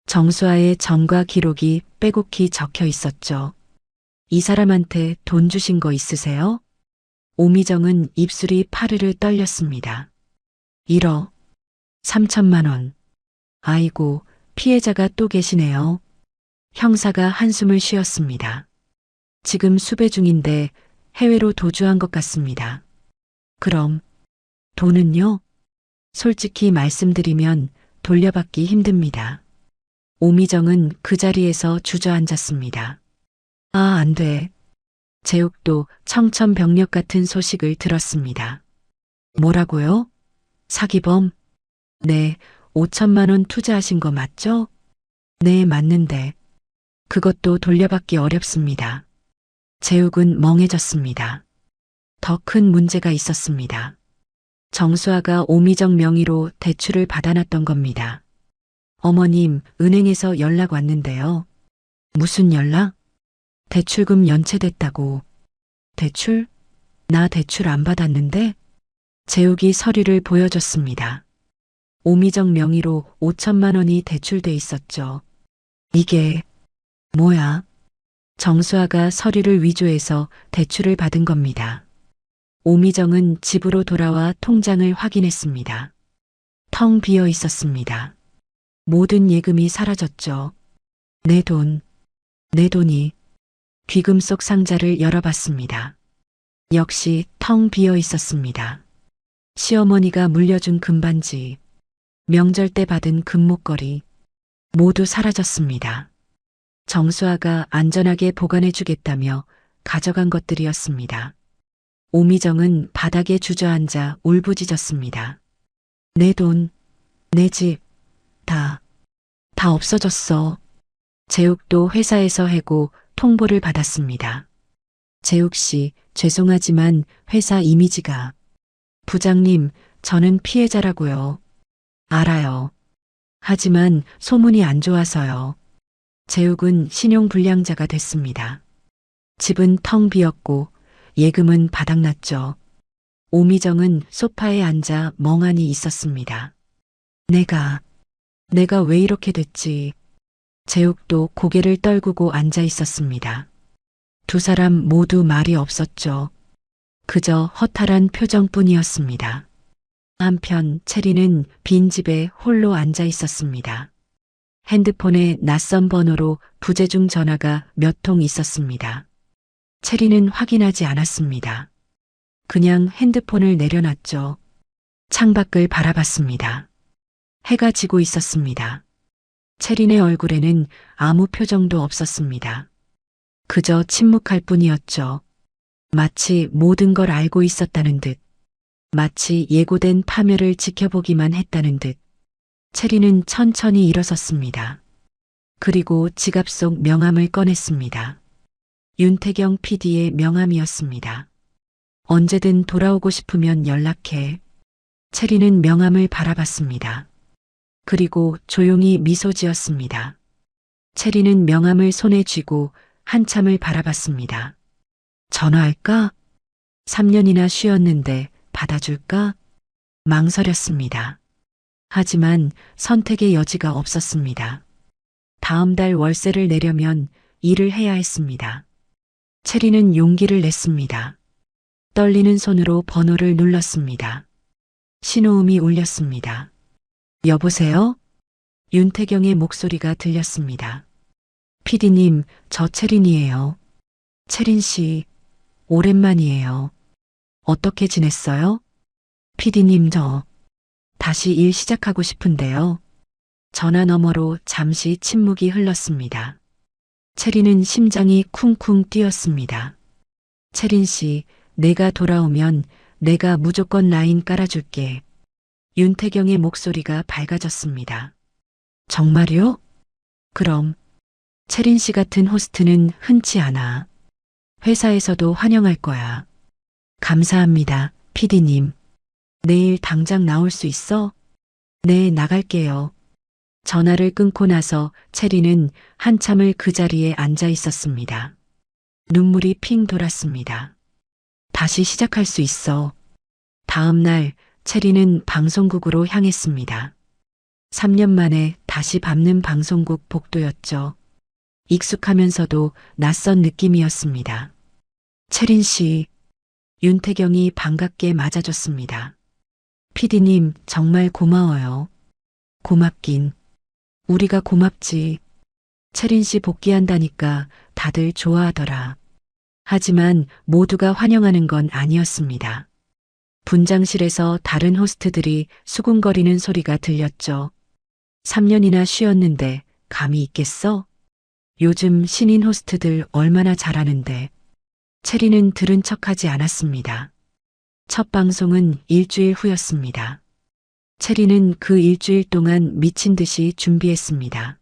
정수아의 전과 기록이 빼곡히 적혀 있었죠. 이 사람한테 돈 주신 거 있으세요? 오미정은 입술이 파르르 떨렸습니다. 1억 3천만 원. 아이고, 피해자가 또 계시네요. 형사가 한숨을 쉬었습니다. 지금 수배 중인데 해외로 도주한 것 같습니다. 그럼 돈은요? 솔직히 말씀드리면 돌려받기 힘듭니다. 오미정은 그 자리에서 주저앉았습니다. 아, 안 돼. 재욱도 청천벽력 같은 소식을 들었습니다. 뭐라고요? 사기범? 네, 5천만 원 투자하신 거 맞죠? 네, 맞는데. 그것도 돌려받기 어렵습니다. 재욱은 멍해졌습니다. 더 큰 문제가 있었습니다. 정수아가 오미정 명의로 대출을 받아놨던 겁니다. 어머님, 은행에서 연락 왔는데요. 무슨 연락? 대출금 연체됐다고. 대출? 나 대출 안 받았는데? 재욱이 서류를 보여줬습니다. 오미정 명의로 5천만 원이 대출돼 있었죠. 이게 뭐야? 정수아가 서류를 위조해서 대출을 받은 겁니다. 오미정은 집으로 돌아와 통장을 확인했습니다. 텅 비어 있었습니다. 모든 예금이 사라졌죠. 내 돈이. 귀금 속 상자를 열어봤습니다. 역시 텅 비어 있었습니다. 시어머니가 물려준 금반지, 명절 때 받은 금목걸이, 모두 사라졌습니다. 정수아가 안전하게 보관해주겠다며 가져간 것들이었습니다. 오미정은 바닥에 주저앉아 울부짖었습니다. 내 돈, 내 집, 다 없어졌어. 재욱도 회사에서 해고 통보를 받았습니다. 재욱 씨, 죄송하지만 회사 이미지가. 부장님, 저는 피해자라고요. 알아요. 하지만 소문이 안 좋아서요. 재욱은 신용불량자가 됐습니다. 집은 텅 비었고 예금은 바닥났죠. 오미정은 소파에 앉아 멍하니 있었습니다. 내가 왜 이렇게 됐지? 재욱도 고개를 떨구고 앉아 있었습니다. 두 사람 모두 말이 없었죠. 그저 허탈한 표정뿐이었습니다. 한편 체리는 빈집에 홀로 앉아 있었습니다. 핸드폰에 낯선 번호로 부재중 전화가 몇 통 있었습니다. 체리는 확인하지 않았습니다. 그냥 핸드폰을 내려놨죠. 창밖을 바라봤습니다. 해가 지고 있었습니다. 체린의 얼굴에는 아무 표정도 없었습니다. 그저 침묵할 뿐이었죠. 마치 모든 걸 알고 있었다는 듯, 마치 예고된 파멸을 지켜보기만 했다는 듯. 체리는 천천히 일어섰습니다. 그리고 지갑 속 명함을 꺼냈습니다. 윤태경 PD의 명함이었습니다. 언제든 돌아오고 싶으면 연락해. 체리는 명함을 바라봤습니다. 그리고 조용히 미소 지었습니다. 체리는 명함을 손에 쥐고 한참을 바라봤습니다. 전화할까? 3년이나 쉬었는데 받아줄까? 망설였습니다. 하지만 선택의 여지가 없었습니다. 다음 달 월세를 내려면 일을 해야 했습니다. 체리는 용기를 냈습니다. 떨리는 손으로 번호를 눌렀습니다. 신호음이 울렸습니다. 여보세요? 윤태경의 목소리가 들렸습니다. PD님, 저 체린이에요. 체린 씨, 오랜만이에요. 어떻게 지냈어요? PD님, 저 다시 일 시작하고 싶은데요. 전화 너머로 잠시 침묵이 흘렀습니다. 체린은 심장이 쿵쿵 뛰었습니다. 체린 씨, 내가 돌아오면 내가 무조건 라인 깔아줄게. 윤태경의 목소리가 밝아졌습니다. 정말요? 그럼 체린 씨 같은 호스트는 흔치 않아. 회사에서도 환영할 거야. 감사합니다, PD님. 내일 당장 나올 수 있어? 네, 나갈게요. 전화를 끊고 나서 체리는 한참을 그 자리에 앉아 있었습니다. 눈물이 핑 돌았습니다. 다시 시작할 수 있어. 다음 날 체리는 방송국으로 향했습니다. 3년 만에 다시 밟는 방송국 복도였죠. 익숙하면서도 낯선 느낌이었습니다. 체린 씨, 윤태경이 반갑게 맞아줬습니다. PD님, 정말 고마워요. 고맙긴. 우리가 고맙지. 체린 씨 복귀한다니까 다들 좋아하더라. 하지만 모두가 환영하는 건 아니었습니다. 분장실에서 다른 호스트들이 수군거리는 소리가 들렸죠. 3년이나 쉬었는데 감이 있겠어? 요즘 신인 호스트들 얼마나 잘하는데. 체리는 들은 척하지 않았습니다. 첫 방송은 일주일 후였습니다. 체리는 그 일주일 동안 미친 듯이 준비했습니다.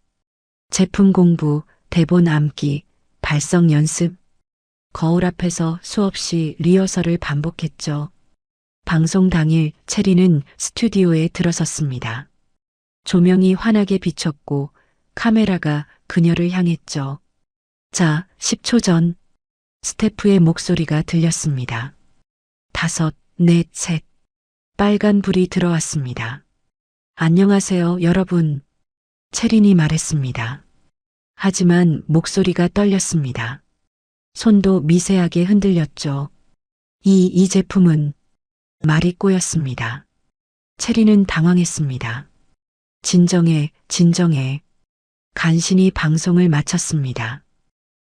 제품 공부, 대본 암기, 발성 연습. 거울 앞에서 수없이 리허설을 반복했죠. 방송 당일 체리는 스튜디오에 들어섰습니다. 조명이 환하게 비쳤고 카메라가 그녀를 향했죠. 자, 10초 전 스태프의 목소리가 들렸습니다. 다섯, 넷, 셋. 빨간 불이 들어왔습니다. 안녕하세요, 여러분. 체린이 말했습니다. 하지만 목소리가 떨렸습니다. 손도 미세하게 흔들렸죠. 이 제품은 말이 꼬였습니다. 체리는 당황했습니다. 진정해, 진정해. 간신히 방송을 마쳤습니다.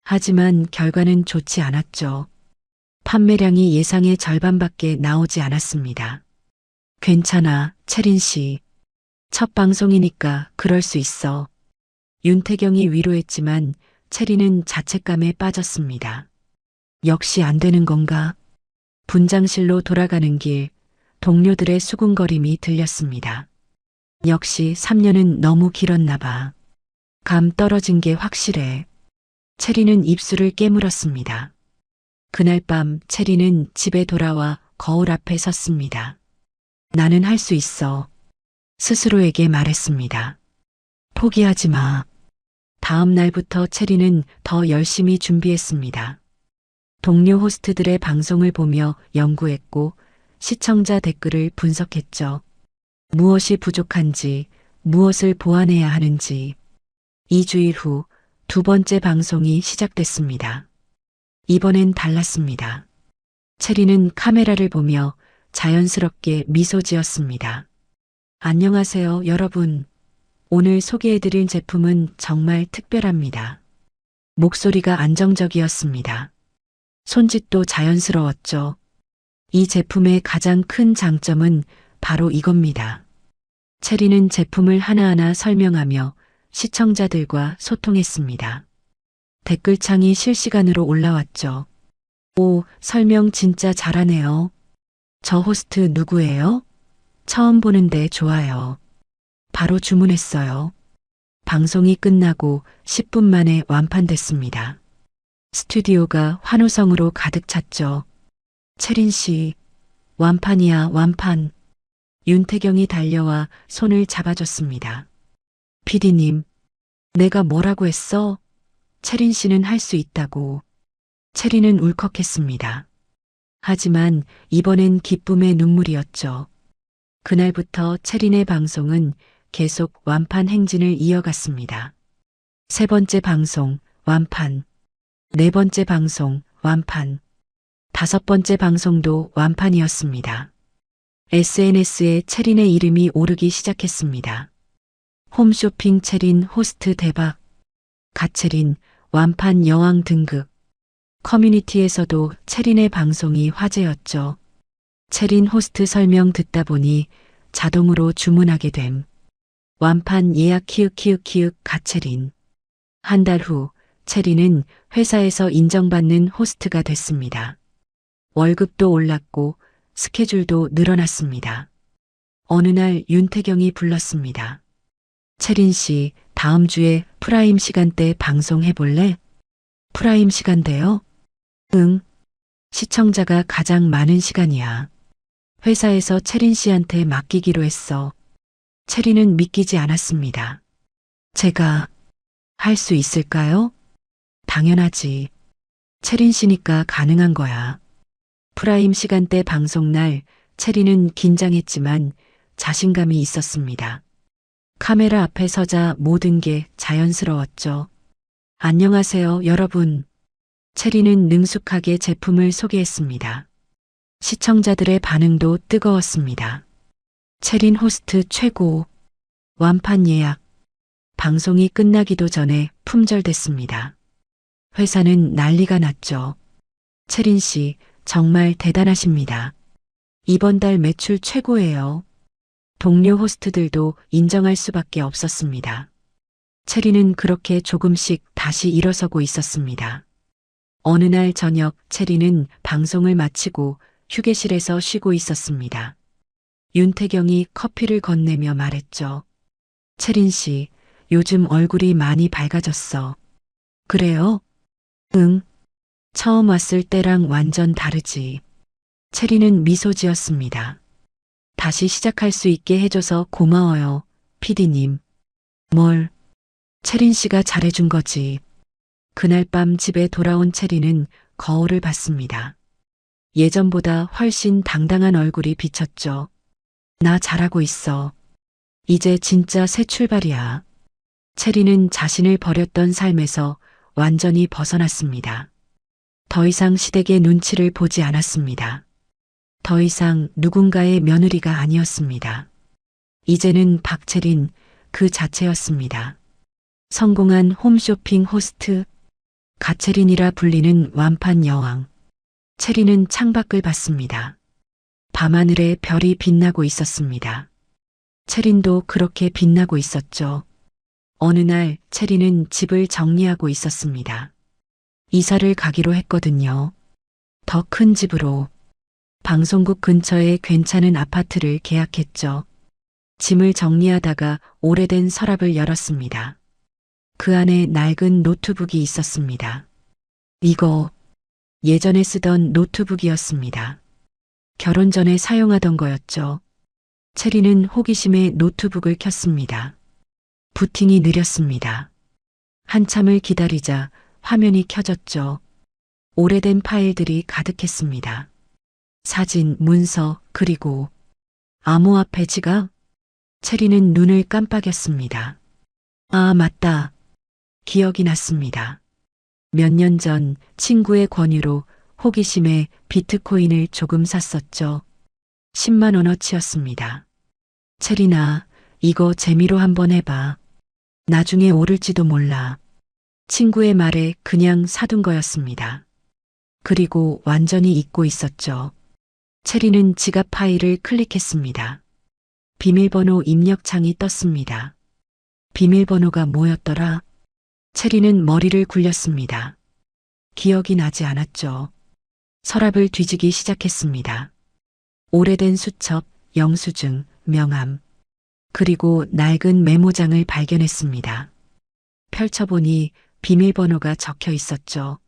하지만 결과는 좋지 않았죠. 판매량이 예상의 절반밖에 나오지 않았습니다. 괜찮아, 체린 씨. 첫 방송이니까 그럴 수 있어. 윤태경이 위로했지만 체리는 자책감에 빠졌습니다. 역시 안 되는 건가? 분장실로 돌아가는 길, 동료들의 수군거림이 들렸습니다. 역시 3년은 너무 길었나 봐. 감 떨어진 게 확실해. 체리는 입술을 깨물었습니다. 그날 밤 체리는 집에 돌아와 거울 앞에 섰습니다. 나는 할 수 있어. 스스로에게 말했습니다. 포기하지 마. 다음 날부터 체리는 더 열심히 준비했습니다. 동료 호스트들의 방송을 보며 연구했고 시청자 댓글을 분석했죠. 무엇이 부족한지, 무엇을 보완해야 하는지. 2주일 후 두 번째 방송이 시작됐습니다. 이번엔 달랐습니다. 체리는 카메라를 보며 자연스럽게 미소 지었습니다. 안녕하세요, 여러분. 오늘 소개해드릴 제품은 정말 특별합니다. 목소리가 안정적이었습니다. 손짓도 자연스러웠죠. 이 제품의 가장 큰 장점은 바로 이겁니다. 체리는 제품을 하나하나 설명하며 시청자들과 소통했습니다. 댓글창이 실시간으로 올라왔죠. 오, 설명 진짜 잘하네요. 저 호스트 누구예요? 처음 보는데 좋아요. 바로 주문했어요. 방송이 끝나고 10분 만에 완판됐습니다. 스튜디오가 환호성으로 가득 찼죠. 체린 씨, 완판이야, 완판. 윤태경이 달려와 손을 잡아줬습니다. PD님, 내가 뭐라고 했어? 체린 씨는 할 수 있다고. 체리는 울컥했습니다. 하지만 이번엔 기쁨의 눈물이었죠. 그날부터 체린의 방송은 계속 완판 행진을 이어갔습니다. 세 번째 방송, 완판. 네 번째 방송, 완판. 다섯 번째 방송도 완판이었습니다. SNS에 체린의 이름이 오르기 시작했습니다. 홈쇼핑 체린 호스트 대박. 갓체린 완판 여왕 등극. 커뮤니티에서도 체린의 방송이 화제였죠. 체린 호스트 설명 듣다 보니 자동으로 주문하게 됨. 완판 예약 키읔 갓체린. 한 달 후 체린은 회사에서 인정받는 호스트가 됐습니다. 월급도 올랐고 스케줄도 늘어났습니다. 어느 날 윤태경이 불렀습니다. 체린 씨, 다음 주에 프라임 시간대 방송해볼래? 프라임 시간대요? 응. 시청자가 가장 많은 시간이야. 회사에서 체린 씨한테 맡기기로 했어. 체린은 믿기지 않았습니다. 제가 할 수 있을까요? 당연하지. 체린 씨니까 가능한 거야. 프라임 시간대 방송 날 체린은 긴장했지만 자신감이 있었습니다. 카메라 앞에 서자 모든 게 자연스러웠죠. 안녕하세요, 여러분. 체리는 능숙하게 제품을 소개했습니다. 시청자들의 반응도 뜨거웠습니다. 체린 호스트 최고. 완판 예약. 방송이 끝나기도 전에 품절됐습니다. 회사는 난리가 났죠. 체린 씨, 정말 대단하십니다. 이번 달 매출 최고예요. 동료 호스트들도 인정할 수밖에 없었습니다. 체리는 그렇게 조금씩 다시 일어서고 있었습니다. 어느 날 저녁 체리는 방송을 마치고 휴게실에서 쉬고 있었습니다. 윤태경이 커피를 건네며 말했죠. 체린 씨, 요즘 얼굴이 많이 밝아졌어. 그래요? 응. 처음 왔을 때랑 완전 다르지. 체리는 미소 지었습니다. 다시 시작할 수 있게 해줘서 고마워요, PD님. 뭘? 체린 씨가 잘해준 거지. 그날 밤 집에 돌아온 체리는 거울을 봤습니다. 예전보다 훨씬 당당한 얼굴이 비쳤죠. 나 잘하고 있어. 이제 진짜 새 출발이야. 체리는 자신을 버렸던 삶에서 완전히 벗어났습니다. 더 이상 시댁의 눈치를 보지 않았습니다. 더 이상 누군가의 며느리가 아니었습니다. 이제는 박채린 그 자체였습니다. 성공한 홈쇼핑 호스트, 가채린이라 불리는 완판 여왕. 체리는 창밖을 봤습니다. 밤하늘에 별이 빛나고 있었습니다. 체린도 그렇게 빛나고 있었죠. 어느 날 체리는 집을 정리하고 있었습니다. 이사를 가기로 했거든요. 더 큰 집으로. 방송국 근처에 괜찮은 아파트를 계약했죠. 짐을 정리하다가 오래된 서랍을 열었습니다. 그 안에 낡은 노트북이 있었습니다. 이거 예전에 쓰던 노트북이었습니다. 결혼 전에 사용하던 거였죠. 체리는 호기심에 노트북을 켰습니다. 부팅이 느렸습니다. 한참을 기다리자 화면이 켜졌죠. 오래된 파일들이 가득했습니다. 사진, 문서, 그리고 암호화폐 지갑. 체리는 눈을 깜빡였습니다. 아, 맞다. 기억이 났습니다. 몇 년 전 친구의 권유로 호기심에 비트코인을 조금 샀었죠. 10만 원어치였습니다. 체리나, 이거 재미로 한번 해봐. 나중에 오를지도 몰라. 친구의 말에 그냥 사둔 거였습니다. 그리고 완전히 잊고 있었죠. 체리는 지갑 파일을 클릭했습니다. 비밀번호 입력창이 떴습니다. 비밀번호가 뭐였더라? 체리는 머리를 굴렸습니다. 기억이 나지 않았죠. 서랍을 뒤지기 시작했습니다. 오래된 수첩, 영수증, 명함, 그리고 낡은 메모장을 발견했습니다. 펼쳐보니 비밀번호가 적혀 있었죠.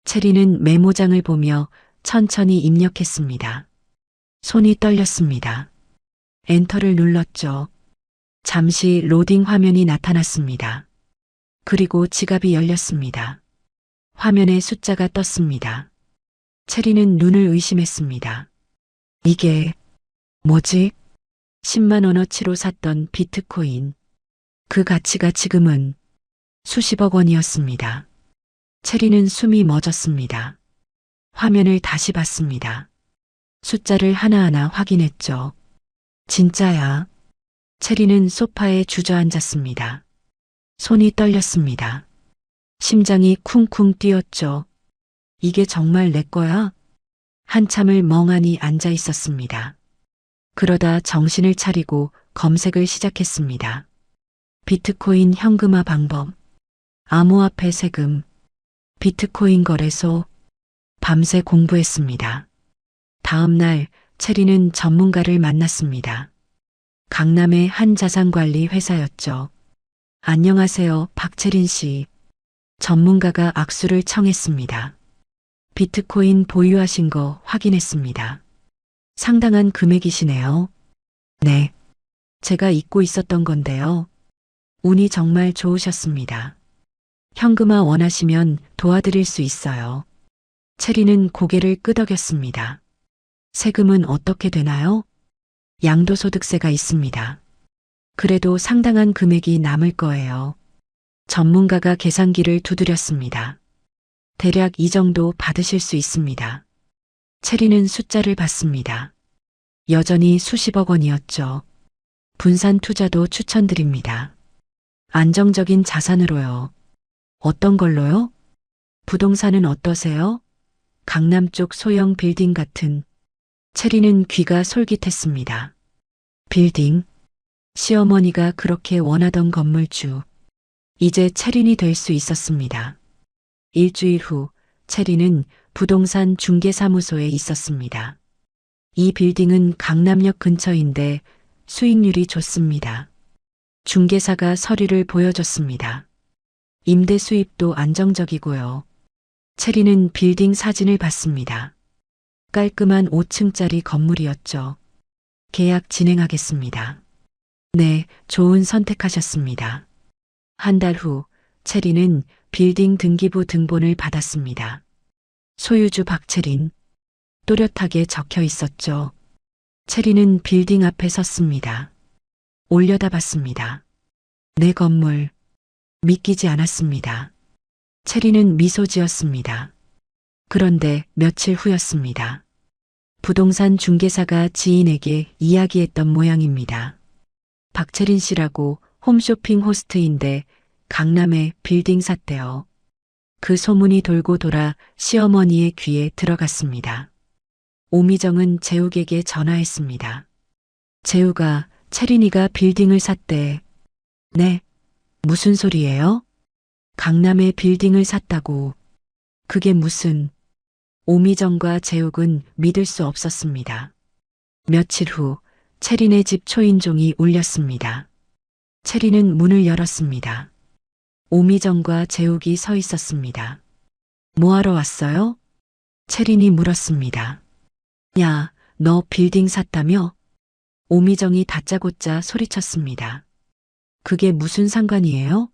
체리는 메모장을 보며 천천히 입력했습니다. 손이 떨렸습니다. 엔터를 눌렀죠. 잠시 로딩 화면이 나타났습니다. 그리고 지갑이 열렸습니다. 화면에 숫자가 떴습니다. 체리는 눈을 의심했습니다. 이게 뭐지? 10만 원어치로 샀던 비트코인. 그 가치가 지금은 수십억 원이었습니다. 체리는 숨이 멎었습니다. 화면을 다시 봤습니다. 숫자를 하나하나 확인했죠. 진짜야. 체리는 소파에 주저앉았습니다. 손이 떨렸습니다. 심장이 쿵쿵 뛰었죠. 이게 정말 내 거야? 한참을 멍하니 앉아 있었습니다. 그러다 정신을 차리고 검색을 시작했습니다. 비트코인 현금화 방법, 암호화폐 세금, 비트코인 거래소. 밤새 공부했습니다. 다음 날 체리는 전문가를 만났습니다. 강남의 한 자산관리 회사였죠. 안녕하세요, 박채린 씨. 전문가가 악수를 청했습니다. 비트코인 보유하신 거 확인했습니다. 상당한 금액이시네요. 네. 제가 잊고 있었던 건데요. 운이 정말 좋으셨습니다. 현금화 원하시면 도와드릴 수 있어요. 체리는 고개를 끄덕였습니다. 세금은 어떻게 되나요? 양도소득세가 있습니다. 그래도 상당한 금액이 남을 거예요. 전문가가 계산기를 두드렸습니다. 대략 이 정도 받으실 수 있습니다. 체리는 숫자를 봤습니다. 여전히 수십억 원이었죠. 분산 투자도 추천드립니다. 안정적인 자산으로요. 어떤 걸로요? 부동산은 어떠세요? 강남 쪽 소형 빌딩 같은. 체리는 귀가 솔깃했습니다. 빌딩? 시어머니가 그렇게 원하던 건물주. 이제 체린이 될 수 있었습니다. 일주일 후 체리는 부동산 중개사무소에 있었습니다. 이 빌딩은 강남역 근처인데 수익률이 좋습니다. 중개사가 서류를 보여줬습니다. 임대 수입도 안정적이고요. 체리는 빌딩 사진을 봤습니다. 깔끔한 5층짜리 건물이었죠. 계약 진행하겠습니다. 네, 좋은 선택하셨습니다. 한 달 후 체리는 빌딩 등기부 등본을 받았습니다. 소유주 박채린. 또렷하게 적혀 있었죠. 체리는 빌딩 앞에 섰습니다. 올려다봤습니다. 내 건물. 믿기지 않았습니다. 체리는 미소 지었습니다. 그런데 며칠 후였습니다. 부동산 중개사가 지인에게 이야기했던 모양입니다. 박채린 씨라고 홈쇼핑 호스트인데 강남에 빌딩 샀대요. 그 소문이 돌고 돌아 시어머니의 귀에 들어갔습니다. 오미정은 재욱에게 전화했습니다. 재욱아, 채린이가 빌딩을 샀대. 네, 무슨 소리예요? 강남에 빌딩을 샀다고. 그게 무슨... 오미정과 재욱은 믿을 수 없었습니다. 며칠 후 채린의 집 초인종이 울렸습니다. 채린은 문을 열었습니다. 오미정과 재욱이 서 있었습니다. 뭐하러 왔어요? 채린이 물었습니다. 야, 너 빌딩 샀다며? 오미정이 다짜고짜 소리쳤습니다. 그게 무슨 상관이에요?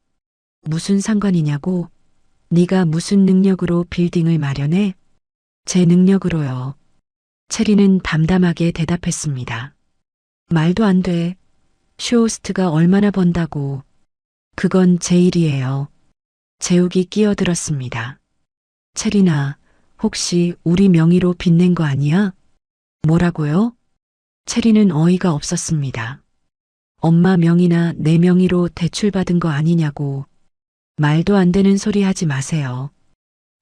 무슨 상관이냐고? 네가 무슨 능력으로 빌딩을 마련해? 제 능력으로요. 채리는 담담하게 대답했습니다. 말도 안 돼. 쇼호스트가 얼마나 번다고. 그건 제 일이에요. 재욱이 끼어들었습니다. 채리나, 혹시 우리 명의로 빚낸 거 아니야? 뭐라고요? 채리는 어이가 없었습니다. 엄마 명의나 내 명의로 대출받은 거 아니냐고. 말도 안 되는 소리 하지 마세요.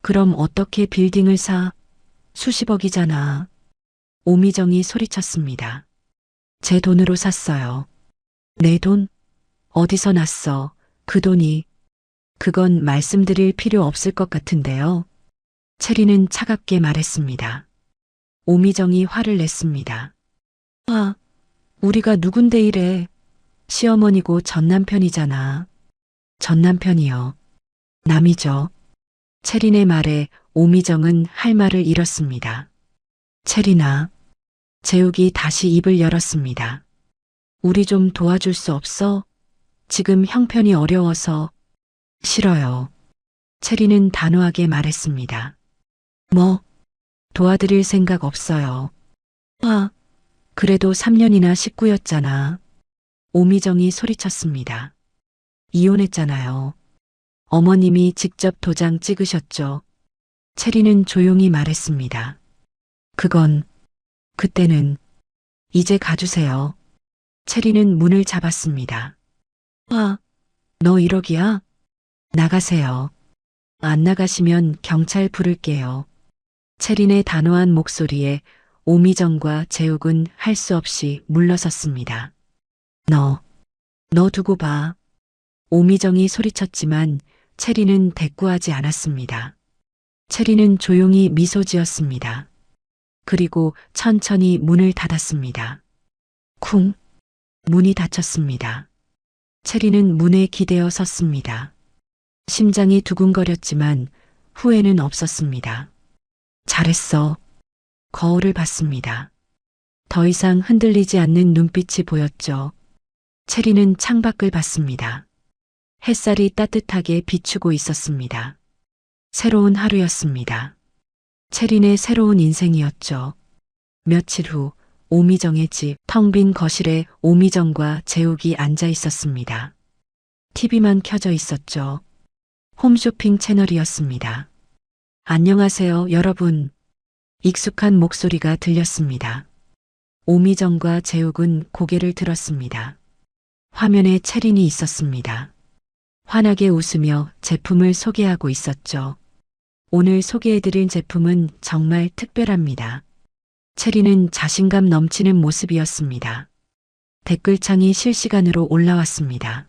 그럼 어떻게 빌딩을 사? 수십억이잖아. 오미정이 소리쳤습니다. 제 돈으로 샀어요. 내 돈? 어디서 났어? 그 돈이. 그건 말씀드릴 필요 없을 것 같은데요. 채리는 차갑게 말했습니다. 오미정이 화를 냈습니다. 아, 우리가 누군데 이래. 시어머니고 전남편이잖아. 전남편이요. 남이죠. 채린의 말에 오미정은 할 말을 잃었습니다. 채린아. 재욱이 다시 입을 열었습니다. 우리 좀 도와줄 수 없어? 지금 형편이 어려워서. 싫어요. 채린은 단호하게 말했습니다. 뭐? 도와드릴 생각 없어요. 아, 그래도 3년이나 식구였잖아. 오미정이 소리쳤습니다. 이혼했잖아요. 어머님이 직접 도장 찍으셨죠. 채리는 조용히 말했습니다. 그때는, 이제 가주세요. 채리는 문을 잡았습니다. 아, 너 1억이야? 나가세요. 안 나가시면 경찰 부를게요. 채린의 단호한 목소리에 오미정과 재욱은 할 수 없이 물러섰습니다. 너 두고 봐. 오미정이 소리쳤지만 채리는 대꾸하지 않았습니다. 채리는 조용히 미소 지었습니다. 그리고 천천히 문을 닫았습니다. 쿵! 문이 닫혔습니다. 채리는 문에 기대어 섰습니다. 심장이 두근거렸지만 후회는 없었습니다. 잘했어. 거울을 봤습니다. 더 이상 흔들리지 않는 눈빛이 보였죠. 채리는 창밖을 봤습니다. 햇살이 따뜻하게 비추고 있었습니다. 새로운 하루였습니다. 채린의 새로운 인생이었죠. 며칠 후 오미정의 집 텅 빈 거실에 오미정과 재욱이 앉아 있었습니다. TV만 켜져 있었죠. 홈쇼핑 채널이었습니다. 안녕하세요, 여러분. 익숙한 목소리가 들렸습니다. 오미정과 재욱은 고개를 들었습니다. 화면에 채린이 있었습니다. 환하게 웃으며 제품을 소개하고 있었죠. 오늘 소개해드릴 제품은 정말 특별합니다. 채린은 자신감 넘치는 모습이었습니다. 댓글창이 실시간으로 올라왔습니다.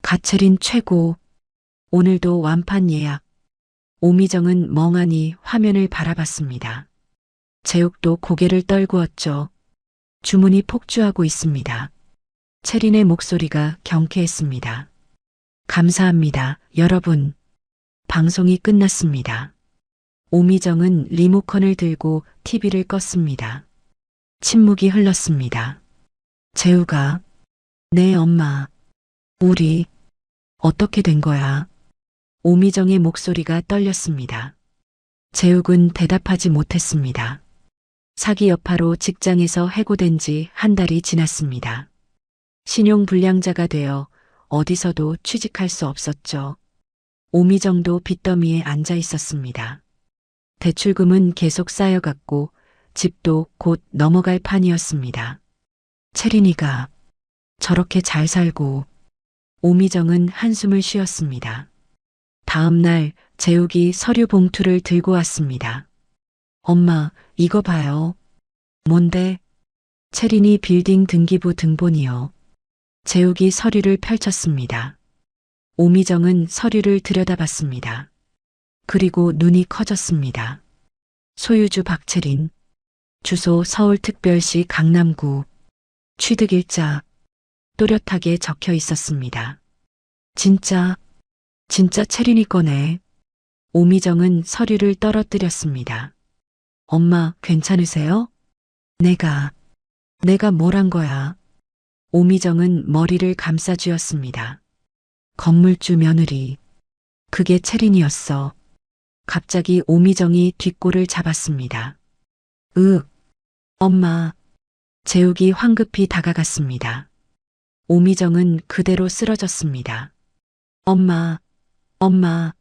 가채린 최고. 오늘도 완판 예약. 오미정은 멍하니 화면을 바라봤습니다. 재욱도 고개를 떨구었죠. 주문이 폭주하고 있습니다. 채린의 목소리가 경쾌했습니다. 감사합니다, 여러분. 방송이 끝났습니다. 오미정은 리모컨을 들고 TV를 껐습니다. 침묵이 흘렀습니다. 재욱아, 네 엄마. 우리 어떻게 된 거야? 오미정의 목소리가 떨렸습니다. 재욱은 대답하지 못했습니다. 사기 여파로 직장에서 해고된 지 한 달이 지났습니다. 신용불량자가 되어 어디서도 취직할 수 없었죠. 오미정도 빚더미에 앉아 있었습니다. 대출금은 계속 쌓여갔고 집도 곧 넘어갈 판이었습니다. 채린이가 저렇게 잘 살고 오미정은 한숨을 쉬었습니다. 다음 날 재욱이 서류 봉투를 들고 왔습니다. 엄마, 이거 봐요. 뭔데? 채린이 빌딩 등기부 등본이요. 재욱이 서류를 펼쳤습니다. 오미정은 서류를 들여다봤습니다. 그리고 눈이 커졌습니다. 소유주 박채린, 주소 서울특별시 강남구, 취득일자, 또렷하게 적혀 있었습니다. 진짜 채린이 거네. 오미정은 서류를 떨어뜨렸습니다. 엄마, 괜찮으세요? 내가 뭘 한 거야? 오미정은 머리를 감싸쥐었습니다. 건물주 며느리. 그게 채린이었어. 갑자기 오미정이 뒷골을 잡았습니다. 엄마. 재욱이 황급히 다가갔습니다. 오미정은 그대로 쓰러졌습니다. 엄마.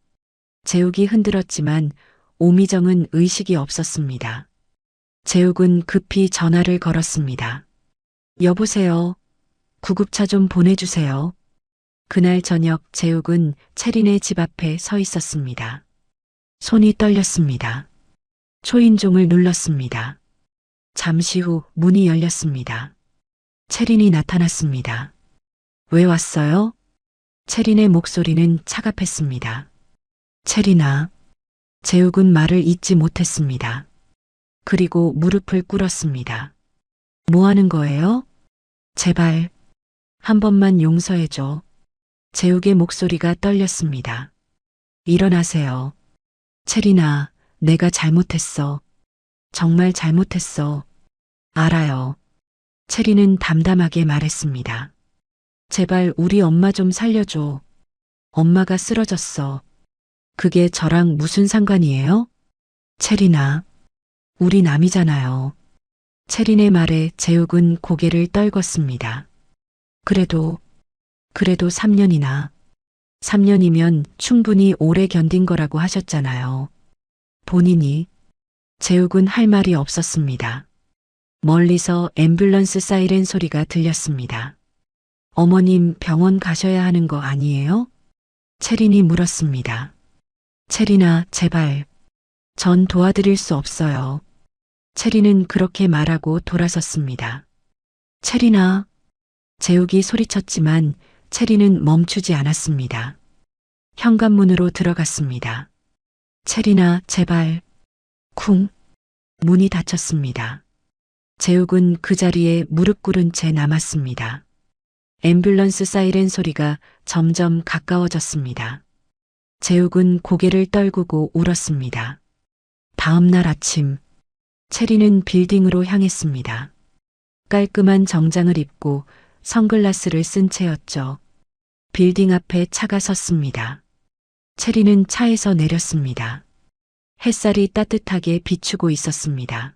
재욱이 흔들었지만 오미정은 의식이 없었습니다. 재욱은 급히 전화를 걸었습니다. 여보세요. 구급차 좀 보내주세요. 그날 저녁 재욱은 채린의 집 앞에 서 있었습니다. 손이 떨렸습니다. 초인종을 눌렀습니다. 잠시 후 문이 열렸습니다. 채린이 나타났습니다. 왜 왔어요? 채린의 목소리는 차갑했습니다. 채린아. 재욱은 말을 잇지 못했습니다. 그리고 무릎을 꿇었습니다. 뭐 하는 거예요? 제발, 한 번만 용서해줘. 재욱의 목소리가 떨렸습니다. 일어나세요. 채린아, 내가 잘못했어. 정말 잘못했어. 알아요. 채린은 담담하게 말했습니다. 제발 우리 엄마 좀 살려줘. 엄마가 쓰러졌어. 그게 저랑 무슨 상관이에요? 채린아, 우리 남이잖아요. 채린의 말에 재욱은 고개를 떨궜습니다. 그래도 3년이나. 3년이면 충분히 오래 견딘 거라고 하셨잖아요. 본인이. 재욱은 할 말이 없었습니다. 멀리서 앰뷸런스 사이렌 소리가 들렸습니다. 어머님 병원 가셔야 하는 거 아니에요? 채린이 물었습니다. 채린아, 제발. 전 도와드릴 수 없어요. 채린은 그렇게 말하고 돌아섰습니다. 채린아. 재욱이 소리쳤지만 채린은 멈추지 않았습니다. 현관문으로 들어갔습니다. 채린아, 제발. 쿵. 문이 닫혔습니다. 재욱은 그 자리에 무릎 꿇은 채 남았습니다. 앰뷸런스 사이렌 소리가 점점 가까워졌습니다. 재욱은 고개를 떨구고 울었습니다. 다음 날 아침, 채린은 빌딩으로 향했습니다. 깔끔한 정장을 입고 선글라스를 쓴 채였죠. 빌딩 앞에 차가 섰습니다. 채린은 차에서 내렸습니다. 햇살이 따뜻하게 비추고 있었습니다.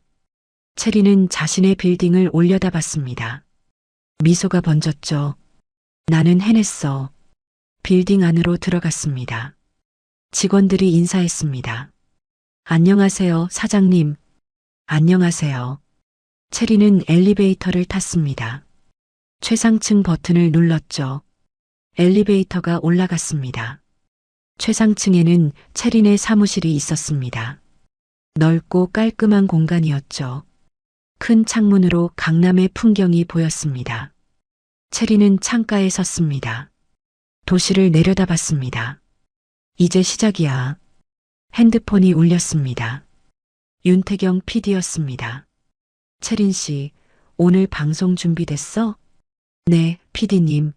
채린은 자신의 빌딩을 올려다봤습니다. 미소가 번졌죠. 나는 해냈어. 빌딩 안으로 들어갔습니다. 직원들이 인사했습니다. 안녕하세요, 사장님. 안녕하세요. 채린은 엘리베이터를 탔습니다. 최상층 버튼을 눌렀죠. 엘리베이터가 올라갔습니다. 최상층에는 채린의 사무실이 있었습니다. 넓고 깔끔한 공간이었죠. 큰 창문으로 강남의 풍경이 보였습니다. 채린은 창가에 섰습니다. 도시를 내려다봤습니다. 이제 시작이야. 핸드폰이 울렸습니다. 윤태경 PD였습니다. 채린 씨, 오늘 방송 준비됐어? 네, PD님.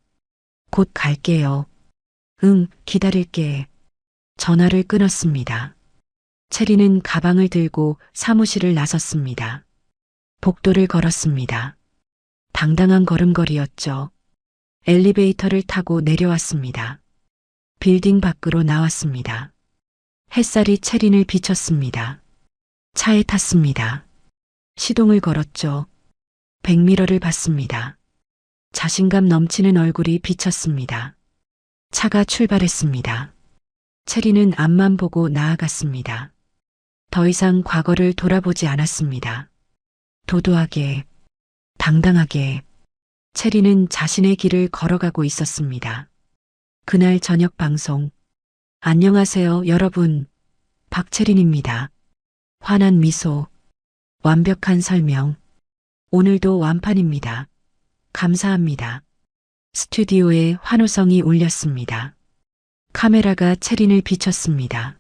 곧 갈게요. 응, 기다릴게. 전화를 끊었습니다. 채린은 가방을 들고 사무실을 나섰습니다. 복도를 걸었습니다. 당당한 걸음걸이였죠. 엘리베이터를 타고 내려왔습니다. 빌딩 밖으로 나왔습니다. 햇살이 채린을 비쳤습니다. 차에 탔습니다. 시동을 걸었죠. 백미러를 봤습니다. 자신감 넘치는 얼굴이 비쳤습니다. 차가 출발했습니다. 체리는 앞만 보고 나아갔습니다. 더 이상 과거를 돌아보지 않았습니다. 도도하게, 당당하게 체리는 자신의 길을 걸어가고 있었습니다. 그날 저녁 방송. 안녕하세요, 여러분. 박채린입니다. 환한 미소, 완벽한 설명. 오늘도 완판입니다. 감사합니다. 스튜디오에 환호성이 울렸습니다. 카메라가 채린을 비췄습니다.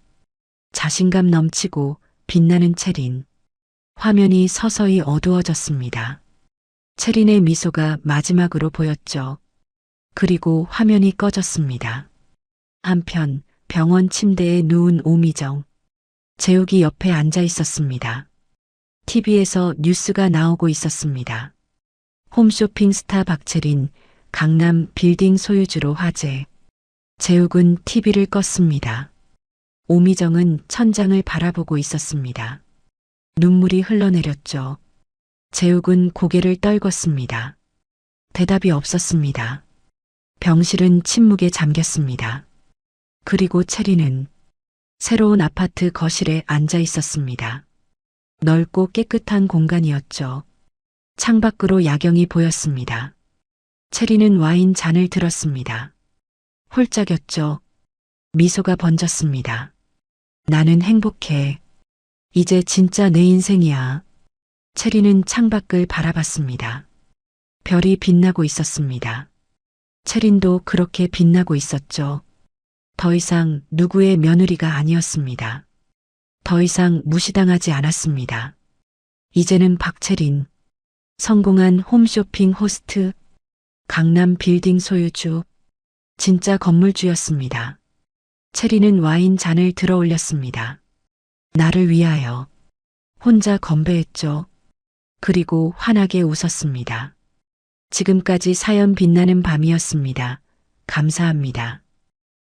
자신감 넘치고 빛나는 채린. 화면이 서서히 어두워졌습니다. 채린의 미소가 마지막으로 보였죠. 그리고 화면이 꺼졌습니다. 한편 병원 침대에 누운 오미정. 재욱이 옆에 앉아 있었습니다. TV에서 뉴스가 나오고 있었습니다. 홈쇼핑 스타 박채린, 강남 빌딩 소유주로 화제. 재욱은 TV를 껐습니다. 오미정은 천장을 바라보고 있었습니다. 눈물이 흘러내렸죠. 재욱은 고개를 떨궜습니다. 대답이 없었습니다. 병실은 침묵에 잠겼습니다. 그리고 채린은 새로운 아파트 거실에 앉아 있었습니다. 넓고 깨끗한 공간이었죠. 창밖으로 야경이 보였습니다. 채린은 와인 잔을 들었습니다. 홀짝였죠. 미소가 번졌습니다. 나는 행복해. 이제 진짜 내 인생이야. 채린은 창밖을 바라봤습니다. 별이 빛나고 있었습니다. 채린도 그렇게 빛나고 있었죠. 더 이상 누구의 며느리가 아니었습니다. 더 이상 무시당하지 않았습니다. 이제는 박채린, 성공한 홈쇼핑 호스트, 강남 빌딩 소유주, 진짜 건물주였습니다. 채린은 와인 잔을 들어 올렸습니다. 나를 위하여. 혼자 건배했죠. 그리고 환하게 웃었습니다. 지금까지 사연 빛나는 밤이었습니다. 감사합니다.